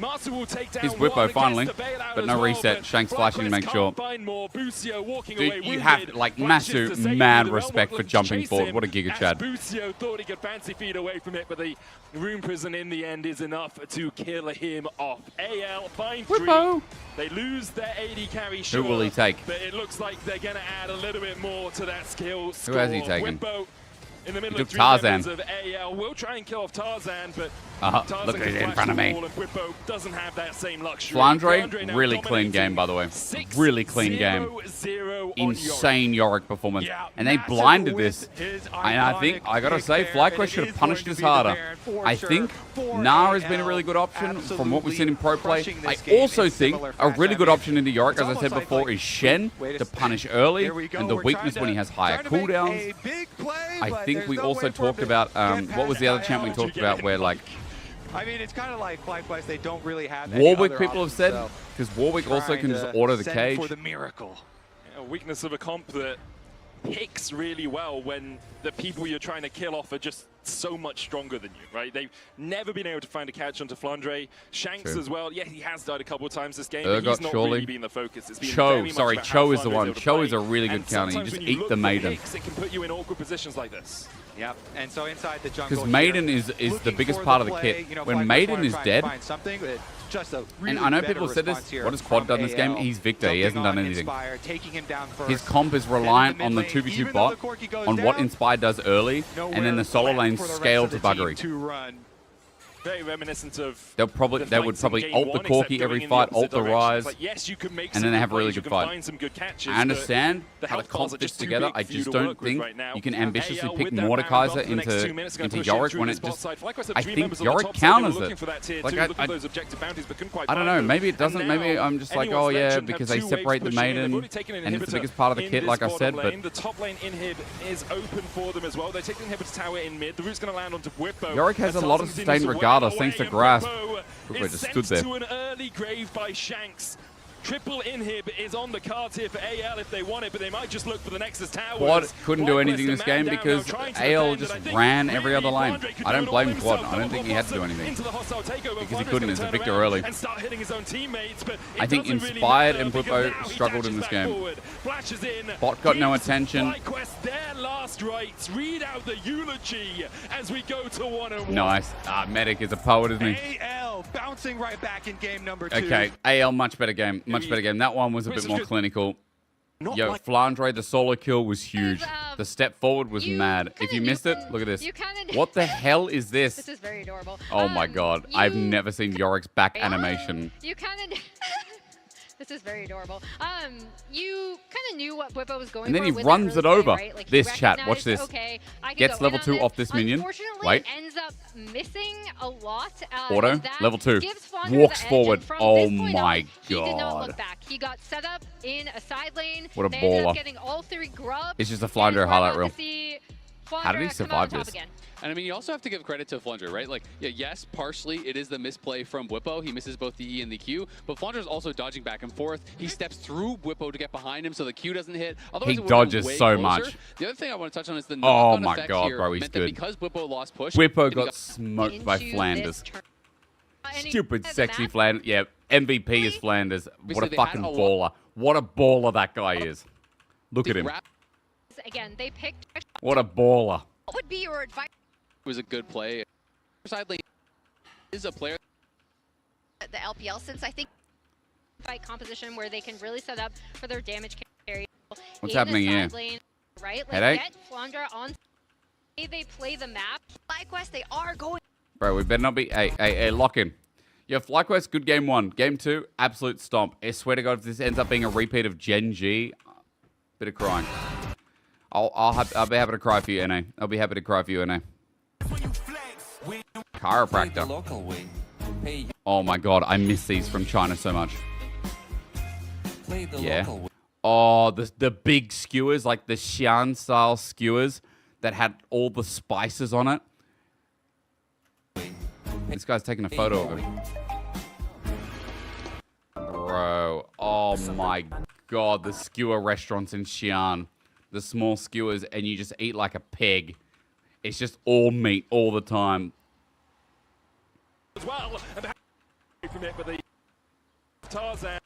He's Whippo finally, but no reset. Shanks flashing to make sure. Dude, you have, like, Masu, mad respect for jumping forward. What a Giga Chad. Bucio thought he could fancy feed away from it, but the Rune Prison in the end is enough to kill him off. AL find 3. They lose their AD carry. Sure, who will he take? But it looks like they're going to add a little bit more to that skill score. Who has he taken? In the middle he of took Tarzan. Of AL. We'll try and kill off Tarzan, but look at it in front of me. Doesn't have that same luxury. Flandre, really clean game, by the way. Really clean game. Insane Yorick performance. Yeah, and they blinded this. And I think, I gotta say, FlyQuest should have punished this harder. I think Nara has been a really good option from what we've seen in pro play. I also think a really good option into Yorick, as I said before, is Shen to punish early and the weakness when he has higher cooldowns. I think we also talked about, what was the other champ we talked about where, like, I mean, it's kind of like FlyQuest. They don't really have Warwick, people have said, because Warwick also can just order the cage. For the miracle. A weakness of a comp that picks really well when the people you're trying to kill off are just so much stronger than you, right? They've never been able to find a catch onto Flandre. Shanks as well. Yeah, he has died a couple of times this game, but he's not really been the focus. It's been Cho, sorry, Cho is the one. Cho is a really good counter. You just eat the Maiden. It can put you in awkward positions like this. Yep, and so inside the jungle. Because Maiden is the biggest part of the kit. When Maiden is dead, and I know people said this, what has Quad done this game? He's Victor, he hasn't done anything. His comp is reliant on the 2v2 bot, on what Inspire does early, and then the solo lanes scale to buggery. Very reminiscent of. They would probably ult the Corki every fight, ult the Rise, like, yes, you can make and then they have a really plays, good fight. find some good catches, I understand the how the health bars comp are fits just too together. big I for you just to don't work with think right now. you can ambitiously AL pick with that Mordekaiser round up for the next 2 minutes, into gonna push it Yorick through when the it spot just. side. FlyQuest had I 3 think members on the Yorick top side. They were counters looking it. for that tier Like 2, looking for those objective bounties, but couldn't quite I don't find know. them. Maybe it doesn't. And Maybe now, I'm just like, anyone's oh yeah, legend because have they 2 separate the waves pushing in. They've maiden, already taken an and it's the inhibitor biggest part of the in kit, this like I bottom said. But lane. The top lane inhib is open for them as well. They take the inhibitor tower in mid. The root's going to land onto Whippo. Yorick has a lot of sustain regardless, thanks to Grasp. Whippo just stood there. To an early grave by Shanks. Triple inhib is on the cards here for AL if they want it, but they might just look for the Nexus Towers. Quad couldn't do anything this game because AL just ran every other lane. I don't blame Quad. I don't think he had to do anything. Because he couldn't as a victor early. I think Inspired and Whippo struggled in this game. Bot got no attention. Their last rites. Read out the eulogy as we go to 1-1. Nice. Medic is a poet, isn't he? AL bouncing right back in game number 2. Okay, AL, much better game. Much better game. That one was a bit more clinical. Yo, Flandre, the solo kill was huge. The step forward was mad. If you missed it, look at this. What the hell is this? This is very adorable. Oh my god. I've never seen Yorick's back animation. You kind of... This is very adorable. You kind of knew what Whippo was going for. And then he with runs that it early over. play, right? Like, This he chat, watch recognized, this. Okay, I can Gets go level in 2 on off this minion. Unfortunately, Wait. ends up missing a lot. Auto, that level 2. gives Flandre Walks the edge, forward. and from Oh this point my on, He did not god. look back. He got set up in a side lane. What a They ended baller. up getting all 3 grubs. It's just a and Flandre we're highlight about reel. to see How did he Flandre come out survive on top this? again. And I mean, you also have to give credit to Flandre, right? Like, yeah, yes, partially it is the misplay from Whippo. He misses both the E and the Q, but Flandre's also dodging back and forth. He steps through Whippo to get behind him so the Q doesn't hit. Otherwise, He it would've been dodges way so closer. much. The other thing I want to touch on is the Oh knock-on my effect god, here bro, he's meant good. that because Whippo lost push, Whippo and he got smoked by into Flanders. this turn. Stupid, sexy Flanders. Yeah, MVP is Flanders. What Obviously, a they had fucking a lot- baller. What a baller that guy is. Look at him. Again, they picked... What a baller. What would be your advice? Was a good play. Side lane is a player. The LPL, since I think fight composition where they can really set up for their damage carry. What's in happening the here? side lane, right? Like Headache? get Flandre on. They play the map. FlyQuest, they are going. Bro, we better not be... Hey, lock in. Yo, FlyQuest, good game 1. Game 2, absolute stomp. I swear to God, if this ends up being a repeat of Gen G, bit of crying. I'll be happy to cry for you, NA. I'll be happy to cry for you, NA. Chiropractor. Oh my god, I miss these from China so much. Yeah. Oh, the big skewers, like the Xi'an style skewers that had all the spices on it. This guy's taking a photo of him. Bro, oh my god, the skewer restaurants in Xi'an. The small skewers, and you just eat like a pig. It's just all meat all the time. As well, and from it, but the Tarzan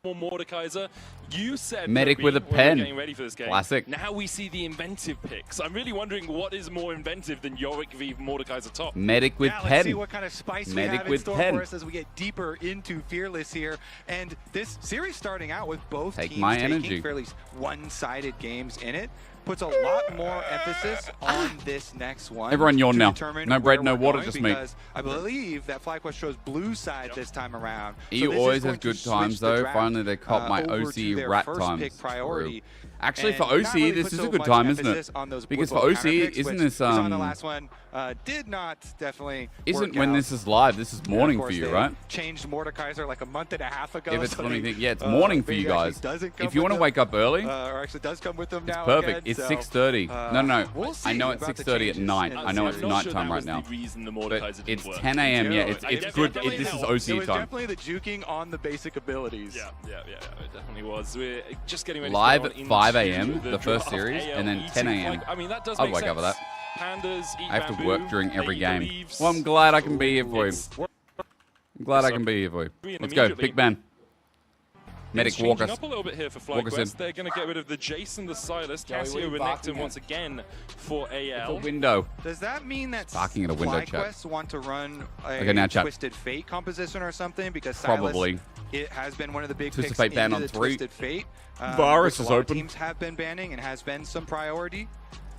or Mordekaiser. You said Medic Ruby, with a when we were pen. getting ready for this game. Classic. Now we see the inventive picks. I'm really wondering what is more inventive than Yorick v Mordekaiser top. Medic with Let's pen. see what kind of spice Medic we have in with store pen. for us as we get deeper into Fearless here. And this series starting out with both Take teams my taking energy. fairly one-sided games in it. Puts a lot more emphasis on this next one. Everyone yawn to now. determine No bread, where no we're water, going, just meat. because I believe that FlyQuest chose blue side this time around. EU So this is always going has to good switch times the though. draft, Finally they caught my over to OC their rat first times. pick priority. Actually, for And OC, not really this put is so a good much time, isn't emphasis it? on those Because for Whippo OC, counter picks, isn't which this we saw in the last one did not definitely Isn't work when out. this is live? This is And morning of for course, you, they right? Changed Mordekaiser like a month and a half ago. If it's so morning, they, yeah, it's morning for maybe you it actually guys. doesn't come If you with want to them, wake up early, or actually does come with them it's now. perfect. Again, It's so, 6:30. No, we'll I see know it's about the 6:30 at changes. night. I know it's I'm not sure nighttime that right was now. the reason the But Mordekaiser didn't it's work. 10 a.m. Yeah, it's good. definitely This is helped. It OC was time. definitely the juking on the basic abilities. Yeah, it definitely was. We're just getting ready Live to at go on 5 into a.m. the first draft. series, AL and then eating 10 a.m. I mean, that does I'd make wake up sense. for that. Pandas eat I have to bamboo, work during they every eat the game. leaves. Well, I'm glad I can be here for you. It's- I'm glad I So, can be here for you. Green Let's go, immediately. big man. Medic, Things walk changing us. up a little bit here for Walk us in. FlyQuest. They're going to get rid of the Jason, the Silas, Joey, what are Cassio, you Renekton barking at? once again for The AL. window. Does that mean that Barking at a window, chat. FlyQuest want to run a Okay, now, chat. Twisted Fate composition or something? Because Silas, Probably. it has been one of the big Twisted picks Fate ban into on the 3. Twisted Fate. Varus which is a lot open. of teams have been banning and has been some priority.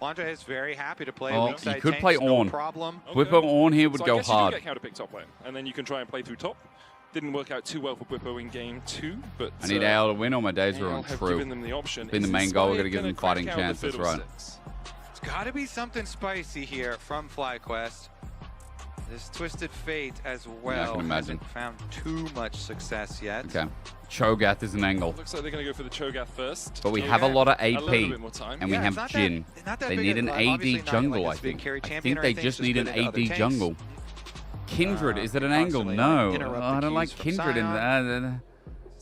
Nice. Flandre is very happy to play Oh, weak side you could tanks, play no Ornn. problem. Whippo Ornn here would So I go guess hard. You do get counterpick top lane, and then you can try and play through top. Didn't work out too well for Whippo in game 2, but I need AL to win, or my days AL ruined. have True. given them the option. Been the Is main goal. We're Inspire gonna give them gonna crack fighting out the chance. That's right. Fiddlesticks? It's got to be something spicy here from FlyQuest. This Twisted Fate as well can imagine. hasn't found too much success yet. Okay. Cho'Gath is an angle. Looks like they're going to go for the Cho'Gath first. But we have a lot of A little AP, bit more time. and we Yeah, it's have not Jhin. not that They big need of an a- obviously AD not jungle, like I a big think. carry I champion think or they anything, just it's need an good into other AD tanks. jungle. Kindred, is it an angle? Constantly, No. like, interrupt Oh, I the don't like queues from Kindred in Sion. that.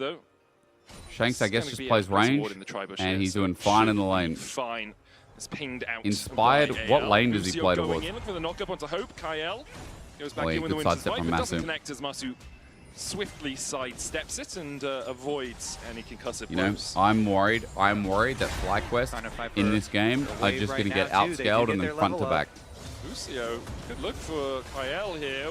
though. Shanks, I It's guess, gonna just be a plays close range, ward in the tri-bush and here, he's so doing fine in should the be lane. Fine. It's pinged out. Inspired, by what AL. lane does he Lucio play going towards? in, looking for the knock up onto Hope. Kael goes back Oh, yeah, in with the good Winter's sidestep Light, from but doesn't Masu. connect as Masu swiftly sidesteps it and avoids any concussive You know, blows. I'm worried that FlyQuest Trying to fight in for this game the are wave just right going to now, get too. They do outscaled get and then their front to level up. back. Lucio, good look for Kael here.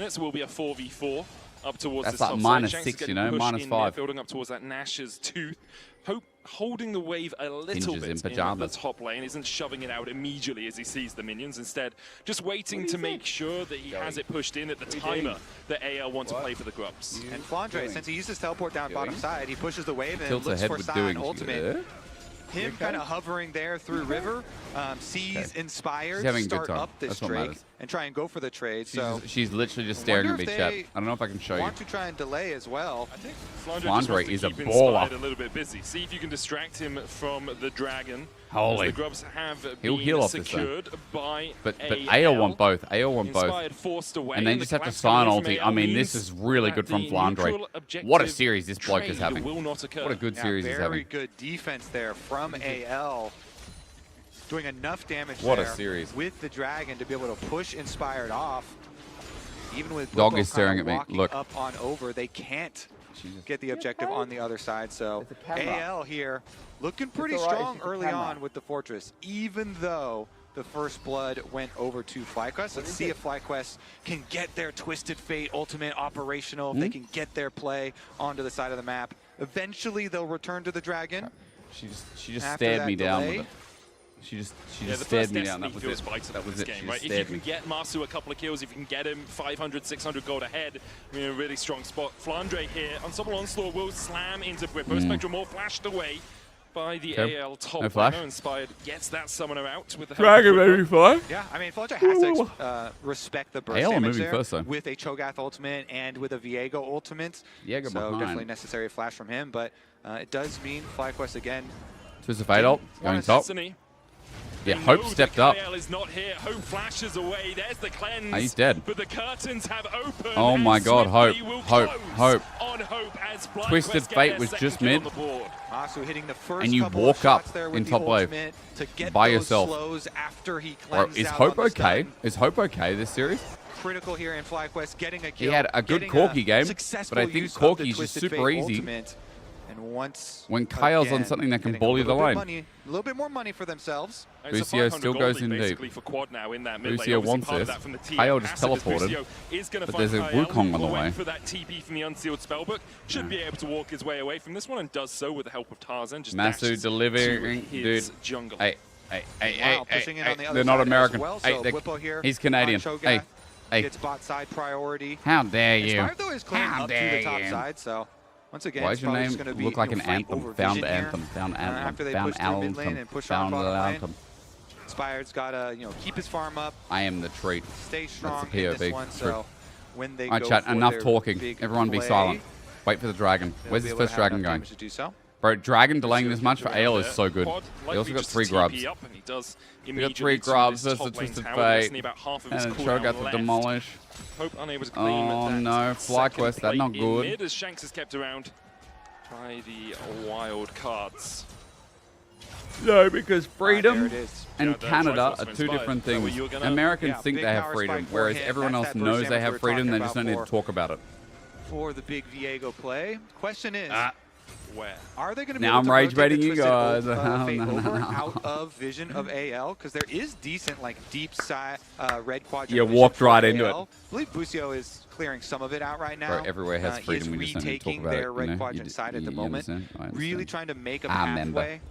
minutes will be a 4v4 up towards That's this like top minus side. Shanks is six, getting you know, pushed minus in five. there, building up towards that Nash's tooth. Hope holding the wave a little Ninjas bit in in the pajamas. top lane, isn't shoving it out immediately as he sees the minions. Instead, just waiting to make sure that he has it pushed in at the timer that AL want to play for the Grubs. And Flandre, since he uses teleport down bottom side, he pushes the wave and Tilts looks ahead for with Sion doing ultimate. Him kind of hovering there through river, sees Inspired She's having a good start time. up this That's what Drake matters. and try and go for the trade. She's literally just staring at wonder me, if chat. they I don't know if I can show you. want to try and delay as well. I think Flandre Flandre just wants to is a keep baller. Inspired a little bit busy. See if you can distract him from the dragon. Holy. As the Grubs have He'll been heal off this secured by But AL want both. AL want both. Inspired forced away, And they the just have to collapse sign coming from ulti. AL I mean, this means is really that good from the Flandre. neutral What a objective series this bloke is trade having. will not occur. What a good series he's Very having. good defense there from AL. Doing enough damage What a there series. with the dragon to be able to push Inspired off. Even with Dog Bwipo is staring kinda at me. walking Look. up on over, they can't get the objective on the other side. So AL here looking pretty strong early on with the Fortress, even though the first blood went over to FlyQuest. Let's see if FlyQuest can get their Twisted Fate ultimate operational, if they can get their play onto the side of the map. Eventually they'll return to the dragon. She just After stared that me down delay. with it. She just the stared first me down. Destiny That was feels it. vital That in was this it. game, She right? just If you stared can me. get Masu a couple of kills, if you can get him 500, 600 gold ahead, you're in a really strong spot. Flandre here, Unstoppable Onslaught will slam into Bwipo. Spectrum all flashed away by the Okay. AL top. No flash. laner. Inspired gets that summoner out with the help Dragon of Bwipo. baby fly. Yeah, I mean, Flandre has to respect the burst AL are damage moving there first, though. with a Cho'Gath ultimate and with a Viego ultimate. Viego so behind. definitely necessary flash from him, but it does mean FlyQuest again. Twisted Fate ult. Going top. Destiny. Yeah, They Hope know stepped that up. KL is not here. Hope flashes away. There's the cleanse. He's dead. But the curtains have opened. Oh and my God, Hope, swiftly will Hope, close Hope. On Hope as FlyQuest Twisted get Fate their was second just kill mid. on the board. Masu hitting the first And you couple walk of shots up there with in the top wave ultimate to get by those yourself. slows after he Bro, cleansed is out Hope on the okay? stun. Is Hope okay this series? Critical here in FlyQuest, getting a He kill. had a good getting Corki game, successful but I think use of the Corki's just Twisted super Fate easy. ultimate. And once When Kyle's on again, something that can getting bully a the little bit lane. money, a little bit more money for themselves. It's a Lucio 500 still gold goes lead in deep. basically for quad now in that mid lane. Lucio Obviously wants part of this. that from the TM Kyle just passive as teleported, Lucio is gonna but find there's a Kyle, Wukong on the who went way. for that TP from the unsealed spellbook. Should be able to walk his way away from this one and does so with the help of Tarzan. Just Masu dashes delivering, to his dude. jungle. Hey, Wow, pushing in on the other they're not side as American. well, Hey, so Bwipo here he's Canadian. on Cho'Gath Hey, hey, gets bot side priority. how dare you? Inspired though is clearing How up to dare the top you? side, so once again, Why it's does your probably name just gonna be, look like an fight anthem? over Found vision here. anthem. Found anthem. After they Found push through mid lane anthem. and push on Found bottom lane. anthem. Inspired's got to keep his farm up, I am the treat. stay strong the in this POV. one. True. So when they All right, go chat. for Enough their talking. big Everyone be play, silent. Wait for the dragon. they'll Where's be this able to first have dragon enough going? damage to do so. Bro, dragon delaying Lucio this much for keeps AL around is so good. Quad, He likely also got just 3 TP grubs. Up and he does We got 3 immediately to grubs this versus top lane Twisted tower, Fate. listening about half of his And cooldown Cho'Gath to left. demolish. Hope unable to claim Oh that no, second FlyQuest, that's plate not in good. Mid as Shanks is kept around by the wild cards. No, because freedom there it is. and Yeah, the Canada Triforce are of 2 Inspired. different Is that what things. you were gonna- Americans Yeah, think big they have power freedom, spike for whereas him. everyone That's else that burst knows they damage we have were freedom, talking they just about don't need to before. talk about it. For the big Viego play, question is, Where? are they going to be Now able I'm to rage rotate baiting the you Twisted guys. Fate No, no, over no. out of vision of AL? Because there is decent, like, deep side red quadrant You vision walked for right into AL. it. I believe Bucio is clearing some of it out right now. Bro, everywhere has He freedom, is we just don't need to talk retaking about it, their you red know? quadrant You- side at the you moment. understand? I Really understand. trying to make a I remember. pathway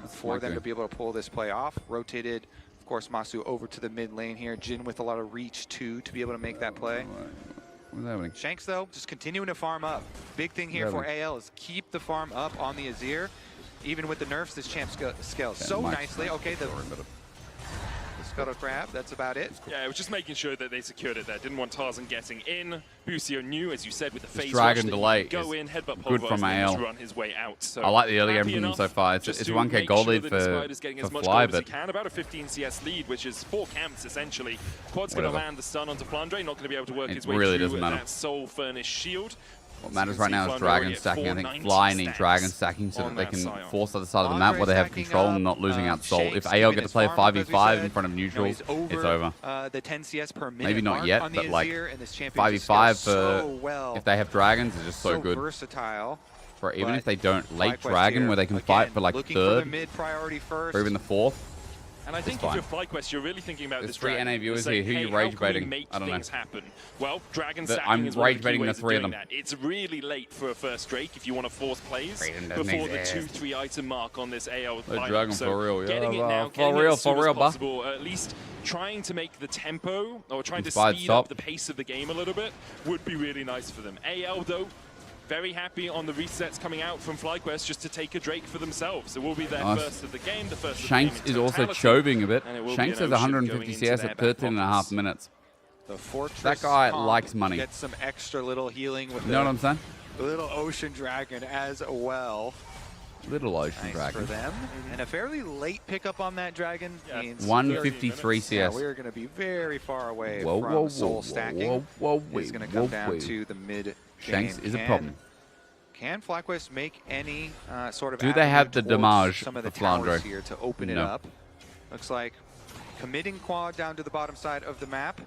for them to be able to pull this play off. Rotated, of course, Masu over to the mid lane here. Jin with a lot of reach, too, to be able to make that play. What's happening? Shanks, though, just continuing to farm up. Big thing here for AL is keep the farm up on the Azir. Even with the nerfs, this champ scales so nicely. Okay, the Scuttle Crab, that's about it. Yeah, it was just making sure that they secured it there. Didn't want Tarzan getting in. Bucio knew, as you said, with the phase dragon rush, that delay he could go is in, headbutt good pulverize, from and then just AL. run his way out. So I like the early game happy from them enough so far. It's just to 1k make gold sure lead that for Inspired is getting as much Fly, gold as he but can, about a 15 CS lead, which is 4 camps essentially. Quad's going to Whatever. land the stun onto Flandre, not going to be able to work It his way really through doesn't matter. that soul furnace shield. what As matters you right can now see, is Flandre already dragon at stacking. I think 490 Fly needs stacks dragon stacking so on that they that can Sion. force the other side of the map where they have Andre control stacking and not losing up, out soul. Shanks If AL keeping get to his play a farm up, as we 5v5 said. in front of neutrals, He's over, it's over. The 10 CS per minute Maybe not mark yet, on the but like Azir, and this champion just 5v5 scales so for well. if they have dragons is just so good. Versatile. For even but if they don't late FlyQuest dragon here, where they can again, fight for like looking for the third mid priority first. or even the fourth. And I think if you're FlyQuest, you're really thinking about There's this 3 dragon. NA viewers Saying, here. Who hey, you rage how can we baiting? make I don't know. things happen? Well, dragon But sacking I'm is one of rage the key baiting the ways of 3 of doing them. that. It's really late for a first Drake if you want to force plays Raiden doesn't before the exist. 2-3 item mark on this AL The lineup. dragon So for real, yeah. getting it now, For getting real, it as soon for as real, bruh. possible, at least trying to make the tempo or trying Inspired to speed stop. up the pace of the game a little bit would be really nice for them. AL, though, very happy on the resets coming out from FlyQuest just to take a Drake for themselves. It will be their Nice. first of the game, the first Shanks of the is game in also totality, choving a bit. and it will be Shanks an has ocean 150 going into CS their at back 13 and a half pockets. minutes. The Fortress That guy comp likes money. Gets some extra little healing with You know what I'm saying? the little Ocean Dragon as well. Little Ocean Nice Dragon. for them. And a fairly late pickup on that Dragon means 153 CS. yeah, we're going to be very far away Whoa, from whoa, whoa, soul whoa, stacking. whoa, It's going to come down to the mid Shanks game. is a problem. Can FlyQuest make any sort of Do they avenue have the towards damage some of the for towers Flandre? here to open it No. up? Looks like committing quad down to the bottom side of the map.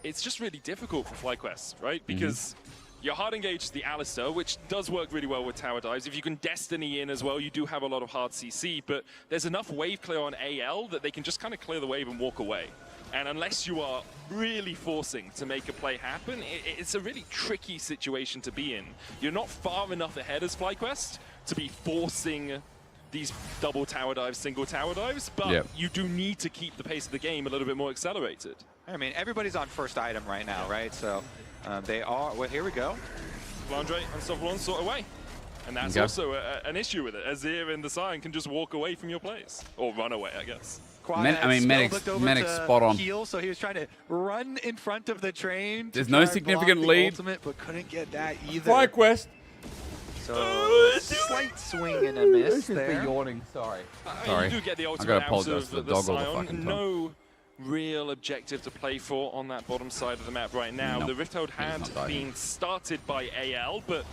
It's just really difficult for FlyQuest, right? Because you're hard engaged to the Alistar, which does work really well with tower dives. If you can Destiny in as well, you do have a lot of hard CC, but there's enough wave clear on AL that they can just kind of clear the wave and walk away. And unless you are really forcing to make a play happen, it's a really tricky situation to be in. You're not far enough ahead as FlyQuest to be forcing these double tower dives, single tower dives, but you do need to keep the pace of the game a little bit more accelerated. I mean, everybody's on first item right now, right? So they are, well, here we go. Flandre unstoppable sort away. And that's also an issue with it. Azir and the Sion can just walk away from your plays. Or run away, I guess. Medic's spot on. Heal, so he was trying to run in front of the train. There's no significant lead. Ultimate, but couldn't get that either. FlyQuest. So slight swing and a miss there. Yawning. Sorry. You do get the I ultimate gotta out apologize of to the the dog all the Sion. fucking time. No real objective to play for on that bottom side of the map right now. Nope. The Rifthold had not dying. been started by AL, but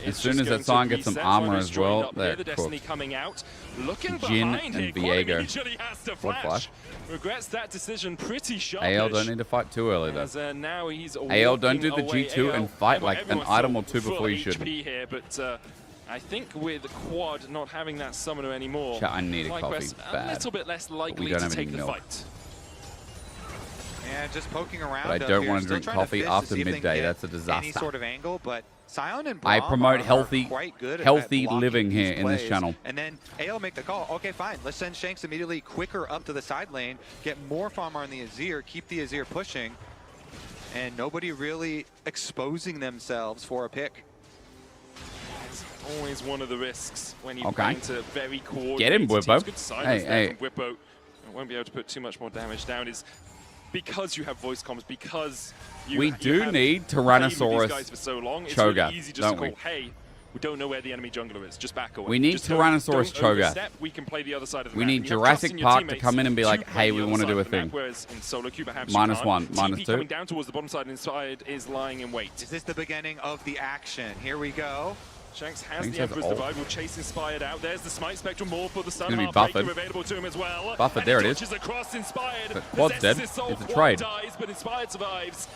As soon as that Sion gets some armor as well, they're the Destiny cooked. coming out. Looking Jhin behind and here, Quad Viego. immediately has to What flash. Regrets that decision pretty sharp. AL don't need to fight too early though. As, now he's AL don't do the walking G2 away. and fight AL, like an everyone's item or still two before you full should. HP here, but I think with Quad not having that summoner anymore, Chat, I need a FlyQuest coffee a bad, little bit less we likely don't to have any take the milk. fight. And just poking around. But I up don't here, want to still drink trying to coffee fish to after see if they can midday. get That's a Any disaster. sort of angle, but Sion and I Braum promote are healthy- quite good at healthy blocking living these here in this plays. channel. And then AL make the call. Okay, fine. Let's send Shanks immediately quicker up to the side lane, get more farm on the Azir, keep the Azir pushing, and nobody really exposing themselves for a pick. It's always one of the risks when you Okay. play into very coordinated Get him, teams. Whippo. Good silence Hey, there hey. from Whippo. Won't be able to put too much more damage down. Is because you have voice comms, because We do have need played with these Tyrannosaurus guys for so long, it's Cho'Gath, really easy just don't to we? call, hey, we don't know where the enemy jungler is. Just back away. We need Just Tyrannosaurus don't Cho'Gath. overstep. We can play the other side of the We map. need And you have Jurassic trust in your Park to teammates come in and be like, play hey, the we other want to side do a of the map, thing. Whereas in solo queue, perhaps Minus you one, can't. minus TP two. coming down towards the bottom side, inside is lying in wait. Is this the beginning of the action? Here we go. Shanks has Shanks the has Emperor's ult. Divide, will chase Inspired out. There's the Smite Spectrum, more for the Sun gonna be Heart Breaker buffered. available to him as well. Buffered, And there he it is. dodges across Inspired. But Quad's Possesses dead. his soul. It's a Quad trade. dies, but Inspired survives.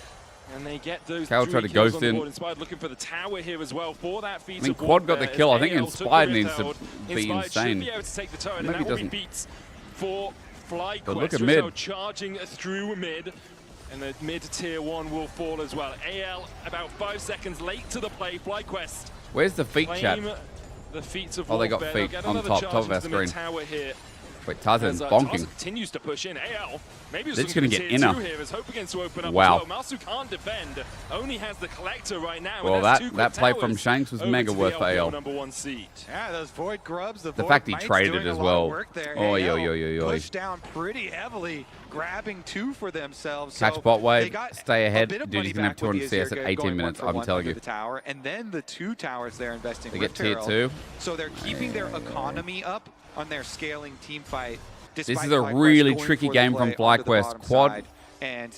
And they get those Cal three tried to kills ghost on the in. board. Inspired looking for the tower here as well for that feat I mean, of Quad got the warfare kill. I as think AL took Inspired the needs to Rifthold. be Inspired insane. should be able to take the turn, Maybe and that will doesn't. be beats for FlyQuest. But look at mid. Rifthold charging through mid. And the mid tier 1 will fall as well. AL about 5 seconds late to the play. FlyQuest Where's the feet chat? claim the feats of Oh, they got warfare. feet They'll get on another top charge of into our the mid screen. tower here. Wait, Tarzan's As, bonking. Tarzan continues to push in. AL maybe They're just gonna get inner. Here as Hope begins to open up Wow. as well. Masu can't defend. Only has the collector right now. Well, and that's two that quick play from towers Shanks was over mega to the worth for LPL AL. number 1 seed. Yeah, those Void Grubs, the fact he Void Mites traded doing as a lot well. of work there. Oy, AL oy, oy, oy, oy. pushed down pretty heavily, grabbing 2 for themselves. Catch So bot they wave, got stay a ahead. bit of Dude, money he's gonna have back with 200 the CS Azir at going 18 1 minutes, for I'm 1 telling under you. The tower, and then the 2 towers they're investing They Rift get tier Herald. 2. So they're keeping their economy up on their scaling team fight. This despite is a FlyQuest really going tricky for the game from play onto the FlyQuest. bottom Quad side. And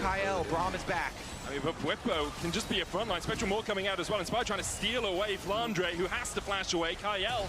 Kyle. Braum is back. I mean, but Whippo can just be a frontline. Spectrum Maw coming out as well. Inspire trying to steal away Flandre, who has to flash away. Kyle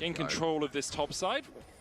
in control of this top side.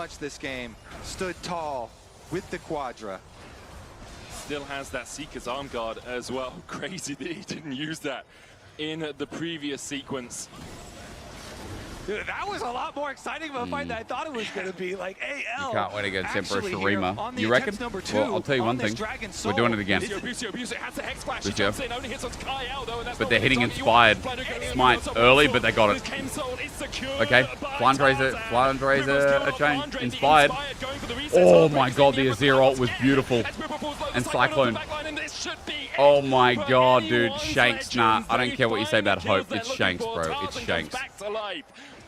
much this game, stood tall with the Quadra. Still has that Seeker's arm guard as well. Crazy that he didn't use that in the previous sequence. Dude, that was a lot more exciting of a fight than I thought it was going to be. Like, AL. You can't win against Emperor Shurima. Shurima. You reckon? Well, I'll tell you one thing. We're doing it again. But they're hitting Inspired Smite early, but they got it. Okay, Flandraiser a chain. Inspired. Oh my god, the Azir ult was beautiful. And Cyclone. Oh my god, dude. Shanks, nah. I don't care what you say about Hope. It's Shanks, bro. It's Shanks.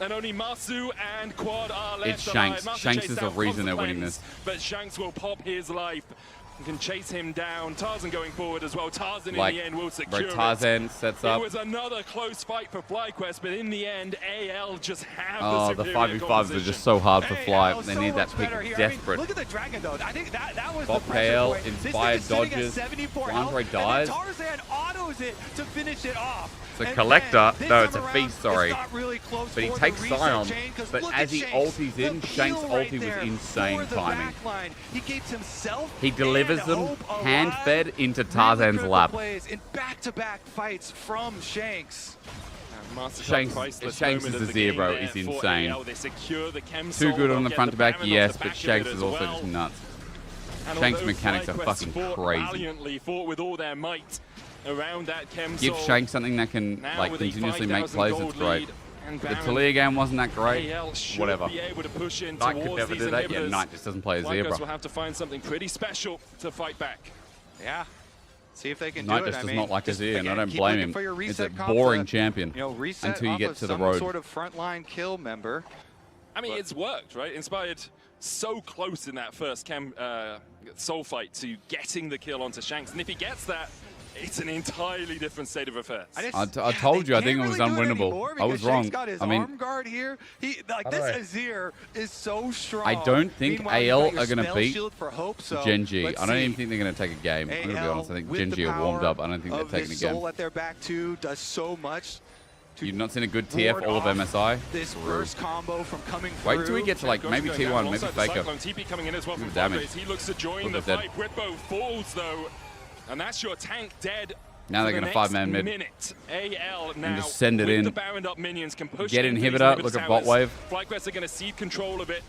And only Masu and Quad are left. It's Shanks. Masu Shanks chased is the down reason across they're the winning fence, this. But Shanks will pop his life. You can chase him down. Tarzan going forward as well. Tarzan Like, in the end will secure Tarzan sets up. It was another close fight for FlyQuest, but in the end, AL just have the superior 5v5s are composition. just so hard for Fly. AL They so need that much pick better here. desperate. Look at the Dragon, though. I think that was Bot the pressure Pale, point. This Inspired thing is sitting at dodges. 74 Flandre health, and dies. then Tarzan autos it to finish it off. It's a And collector. then, No, this it's a time feast, around, sorry. it's not really close But he for the takes reset Scion. chain, 'cause But look as at he Shanks, ulties the in, peel Shanks' right ulti there was insane for the timing. backline. He keeps himself He delivers and them Hope alive. hand-fed into Really Tarzan's critical lap. plays in back-to-back fights from Shanks. Shanks' Azir, bro, is insane. Too good on the front to back, yes, but Shanks is also just nuts. Shanks' mechanics are fucking crazy. Valiantly fought with all their might around that Give Shanks something that can like continuously make plays, it's great. The Talia game wasn't that great. Whatever. Knight could never do that. Yeah, Knight just doesn't play Azir, bro. will have to find something pretty special to fight back. Yeah. See if they can Knight do it. just I does mean, not like just, Azir, and I again, don't keep blame looking him. for your It's a reset comp boring to, champion reset until you off get of to the some road. sort of frontline kill member. I mean, it's worked, right? Inspired so close in that first soul fight to getting the kill onto Shanks. And if he gets that, it's an entirely different state of affairs. I told you, I think it was unwinnable. I was wrong. I mean, arm guard here. This Azir is so strong. I don't think Meanwhile, AL you've got are going your to spell beat shield for Hope, so Gen G. let's I don't see. even think they're going to take a game. I'm going to be honest. I think with Gen the G are warmed power up. I don't think they're of taking a his game. soul at their back too does so much. You've not seen a good TF ward all of off MSI? This burst combo from coming Wait through. till we get to like maybe T1, maybe Faker. TP coming in as well Look from at the damage. Flandres. He looks to join Look the at that. fight. Britbo falls though, and that's your tank dead. Now they're for going the to 5-man next mid. minute. AL now just send it with in. the Baroned up minions can push Get into these inhibitor, look at bot towers. wave. FlyQuest are going to cede control of it.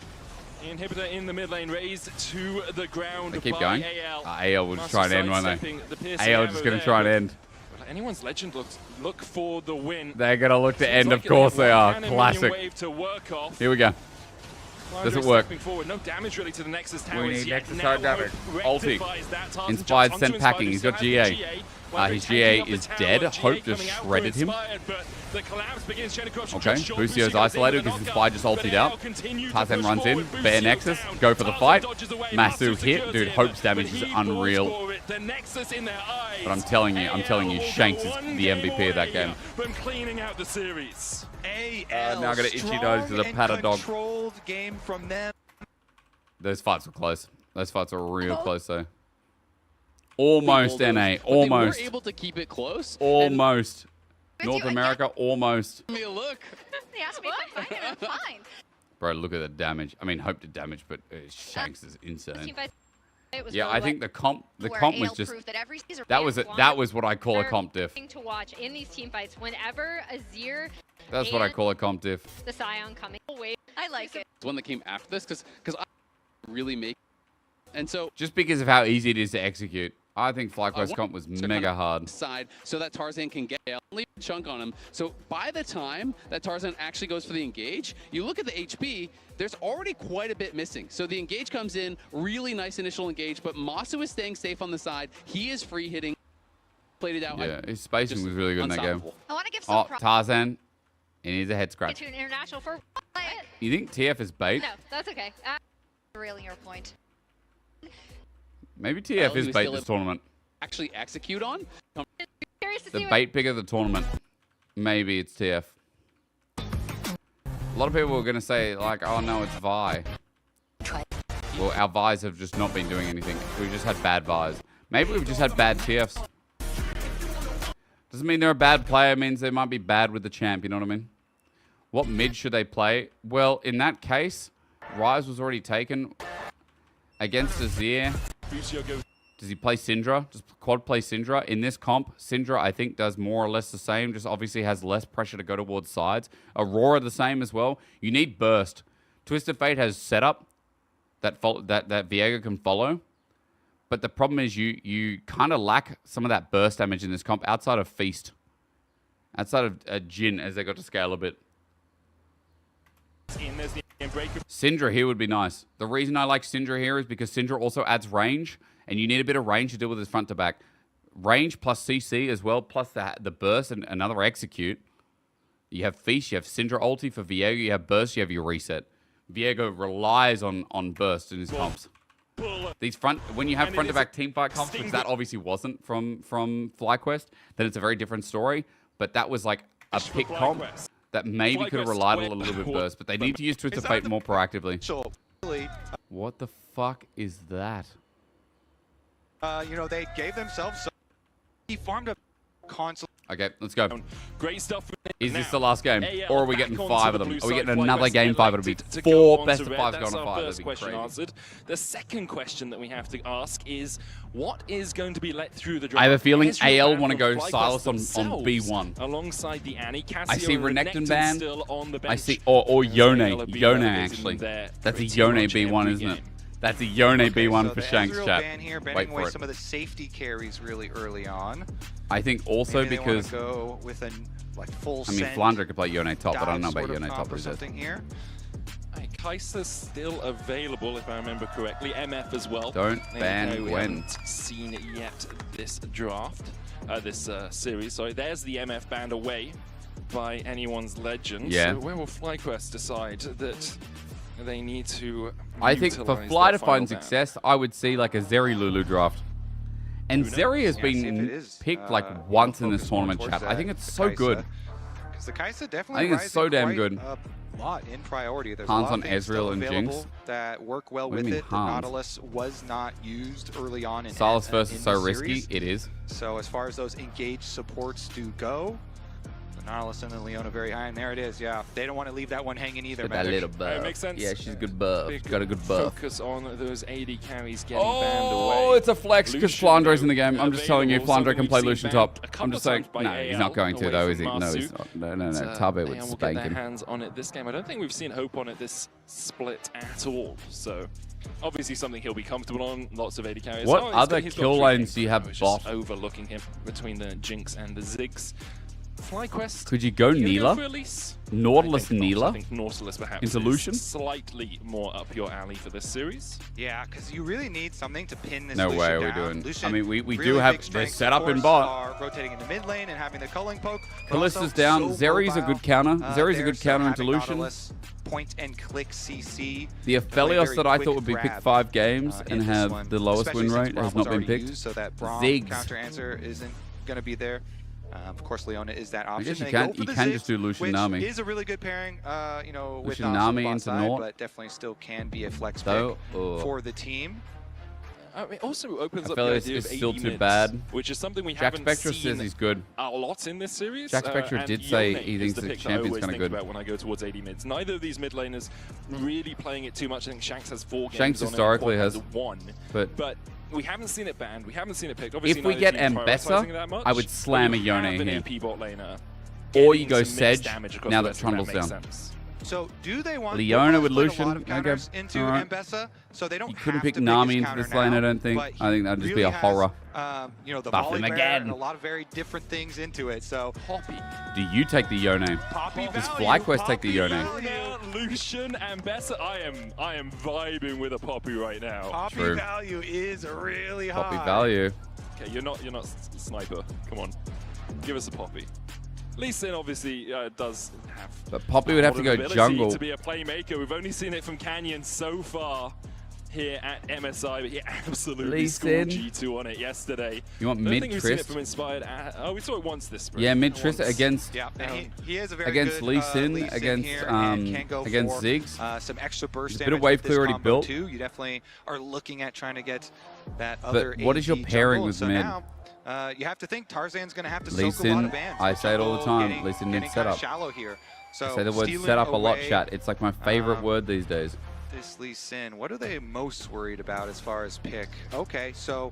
Inhibitor in the mid lane, raised to the ground. They keep by going. AL. AL will just try and end, won't they? Sidestepping the piercing AL just arrow going to there, try and but end. Anyone's legend look for the win. They're going to look to end, Seems of like course they are. one cannon Classic. minion wave to work off. Here we go. Does it work? Forward. No damage really to the Nexus towers. We need yet. Nexus Now hard damage. Hope Ulti. rectifies that. Tarzan Inspired jumps sent onto packing. Inspired. He's got He still has the GA. Flandre His tanking GA up the is tower. dead. GA Hope just coming out for shredded him. Inspired, but the collapse begins. Jenny Cross Okay, just short. Busio's Bucio goes isolated in because with a Inspired just knockup, ultied but out. AL continues to Tarzan push runs in. forward. Bear Bucio Nexus. down. Go for the Tarzan fight. dodges away. Massive Masu hit. secures Dude, him, Hope's damage but is he falls unreal. for it. The Nexus in their eyes. But I'm telling you, AL Shanks will is go the one MVP of that away game. From cleaning out the series. Now I got an itchy nose because of Pata Dog. Controlled game from them. Those fights were close. Those fights were real close, though. Almost, NA. Almost. They were able to keep it close. Almost. With North you America, almost. Give me a look. They asked me if I'm fine, and I'm fine. Bro, look at the damage. I mean, Hope did damage, but Shanks is insane. It was Yeah, really I think the comp Where was AL just proved that every season that was what I call a comp diff. to watch in these team fights whenever Azir That's what I call a comp diff. the Scion coming away. I like it. The one that came after this, because I really make, and so Just because of how easy it is to execute. I think FlyQuest comp was mega hard. side so that Tarzan can get leave a chunk on him. So by the time that Tarzan actually goes for the engage, you look at the HP, there's already quite a bit missing. So the engage comes in, really nice initial engage, but Masu is staying safe on the side. He is free hitting, played it out. Yeah, his spacing was really good in that game. I want to give some Oh, props Tarzan, he needs a head scratch. To an international for You think TF is bait? no, that's okay. railing your point. Maybe TF he is was bait still this able- tournament. Actually execute on. Curious to The see bait pick of the tournament. Maybe it's TF. A lot of people are going to say, like, oh no, it's Vi. Well, our Vi's have just not been doing anything. We've just had bad Vi's. Maybe we've just had bad TFs. Doesn't mean they're a bad player. It means they might be bad with the champ, you know what I mean? What mid should they play? Well, in that case, Ryze was already taken against Azir. Bucio goes Does he play Syndra? Does Quad play Syndra? In this comp, Syndra, I think, does more or less the same, just obviously has less pressure to go towards sides. Aurora the same as well. You need burst. Twisted Fate has setup that Viego can follow. But the problem is you kind of lack some of that burst damage in this comp outside of Feast. Outside of Jin, as they got to scale a bit. Syndra here would be nice. The reason I like Syndra here is because Syndra also adds range, and you need a bit of range to deal with his front to back. Range plus CC as well, plus the burst and another execute. You have Feast, you have Syndra ulti for Viego, you have burst, you have your reset. Viego relies on burst in his comps. These when you have front to back team fight comps, which that obviously wasn't from FlyQuest, then it's a very different story. But that was like a pick comp that maybe could have relied on a little bit burst, but they need to use Twisted Fate more proactively. What the fuck is that? You know, they gave themselves. He farmed a console. Okay, let's go. Great stuff. Is this the last game? Or are we getting 5 of them? Are we getting another game 5? It'll be 4 best of 5s going to 5. That'd be crazy. Answered. The second question that we have to ask is, what is going to be let through the draft? I have a feeling AL want to go Silas on B1. Alongside the Annie, I see Renekton ban. I see, or Yone. Yone, actually. That's a Yone B1, isn't it? That's a Yone B1 for Shanks, chat. Wait for it. Some of the safety carries really early on. I think also Maybe because go with a full. I mean, Flandre could play Yone top, but I don't know about Yone top. Or something here. Kai'Sa's still available, if I remember correctly. MF as well. Don't ban we Gwen. haven't seen it yet this draft, this series. Sorry, there's the MF banned away by anyone's legend. Yeah. So where will FlyQuest decide that they need to? I think for Fly to find success, I would see like a Zeri Lulu draft. And Zeri has been picked like once in this tournament, chat. I think it's so good. The Kai'Sa definitely I think it's so damn good. A lot in priority. There's Hans a lot on of things Ezreal and available Jinx that work well with it. The Nautilus was not used early on in Silas first is so risky. series. It is. So as far as those engaged supports do go, the Nautilus and the Leona very high, and there it is. Yeah, they don't want to leave that one hanging either. That little buff. Makes sense. Yeah, she's a good buff. She's got a good buff. Focus on those AD carries getting banned away. Oh, it's a flex because Flandre's in the game. I'm just telling you, Flandre can play Lucian top. I'm just saying, no, he's not going to though, is he? No, he's not. No. Tubby would spank him. Hands on it this game. I don't think we've seen Hope on it this split at all. So obviously something he'll be comfortable on. Lots of AD carries. What other kill lanes do you have bot? Overlooking him between the Jinx and the Ziggs. FlyQuest. Could you go Neela? Nautilus Neela? I think Nautilus perhaps into Lucian? Slightly more up your alley for this series. Yeah, because you really need something to pin this. No Lucian way are we down. doing. Lucian, I mean, we really do have their strengths, setup of in course, bot. are rotating into mid lane and having the culling poke. Kallista's down. Zeri's a good counter. Zeri's a good counter into Lucian. Nautilus, point and click CC. The Aphelios that I thought would be picked 5 games and have the lowest win rate has not been picked. So that Braum Ziggs. counter answer isn't going to be there. Of course, Leona is that option. I guess you can just do Lucian Nami. Which is a really good pairing, you know, with Lucian Nami into Nort. but definitely still can be a flex pick for the team. It also opens up Aphelios the idea is of still 80 too mids, bad. which is something we Jack haven't Spectra seen says he's good. a lot in this series. Jack Spectra and did say Yone he is thinks the the pick that I champion's always kind of think good. about when I go towards 80 mids. Neither of these mid laners really playing it too much. I think Shanks has 4 games Shanks on historically it, has 1. But we haven't seen it banned. We haven't seen it picked. Obviously, If we get Mbessa, I would slam a Yone here. AP bot laner. Or you go Getting some mixed Sedge damage across now the that rest, if Trundle's makes down. sense. So do they want Leona with put a Lucian? lot of counters Okay. into Alright. Mbessa, so they don't You couldn't have pick to Nami his into this counter lane, now, I don't think. but I think that'd just be really a horror. has, you know, the Buff volley him bearer again. and a lot of very different things into it. So Poppy. Do you take the Yone? Poppy Does value, FlyQuest take the Poppy Yone? value. Lucian and Bessa. I am vibing with a Poppy right now. Poppy True. value is really high. Poppy value. Okay, you're not sniper. Come on, give us a Poppy. Lee Sin obviously does have. But Poppy would have to go ability jungle. to be a playmaker. We've only seen it from Canyon so far here at MSI, but he absolutely Lee scored Sin. G2 on it yesterday. You want I don't think we've seen it mid-Trist? from Inspired. Oh, we saw it once this spring. Yeah, mid-Trist Once. against Yeah, and he is a very against good, Lee Sin, Lee Sin against here and can go against for, Ziggs. some extra burst There's a bit damage of wave with this clear already combo built. too. You definitely are looking at trying to get that other But what is your AD pairing jungle. with So mid? now, you have to think Tarzan's going to have to Lee soak a lot Sin, of bans. I say it all the time, Getting- Lee Sin getting needs kinda setup. shallow here. So I say the word stealing setup a lot, away, chat. It's like my favorite word these days. This Lee Sin, what are they most worried about as far as pick? Okay, so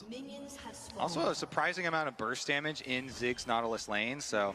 goes. Also a surprising amount of burst damage in Zig's Nautilus lane, so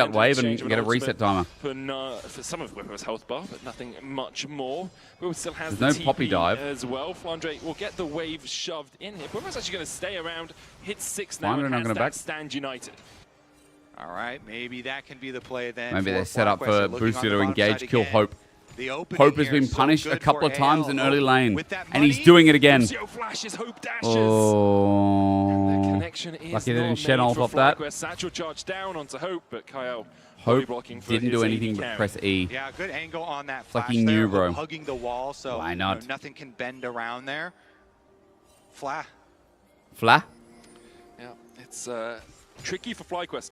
out into wave and exchange of get a an reset ultimate timer. For some of Whimper's health bar, but nothing much more. Will still has There's the no poppy TP dive. as well. Flandre will get the wave shoved in here. Whimper's actually going to stay around, hit 6 now, Flandre and not has gonna that back. stand united. All right, maybe that can be the play then. Maybe for they're set up FlyQuest. for They're looking on Boostio the to bottom engage, side kill again. Hope. The opening Hope has here been so punished a good couple for of times AL. in early lane, With that and he's money, doing it again. Boostio flashes, Hope dashes. Oh. And the connection is Lucky they not didn't shed made off for off that. FlyQuest. Satchel charge down onto Hope, but Kyle Hope blocking for didn't his do AD anything but carry. press E. Yeah, good angle on that It's like flash he knew, there, bro. hugging the wall, so Why you not? know, nothing can bend around there. Fla. Fla? Yeah, it's tricky for FlyQuest.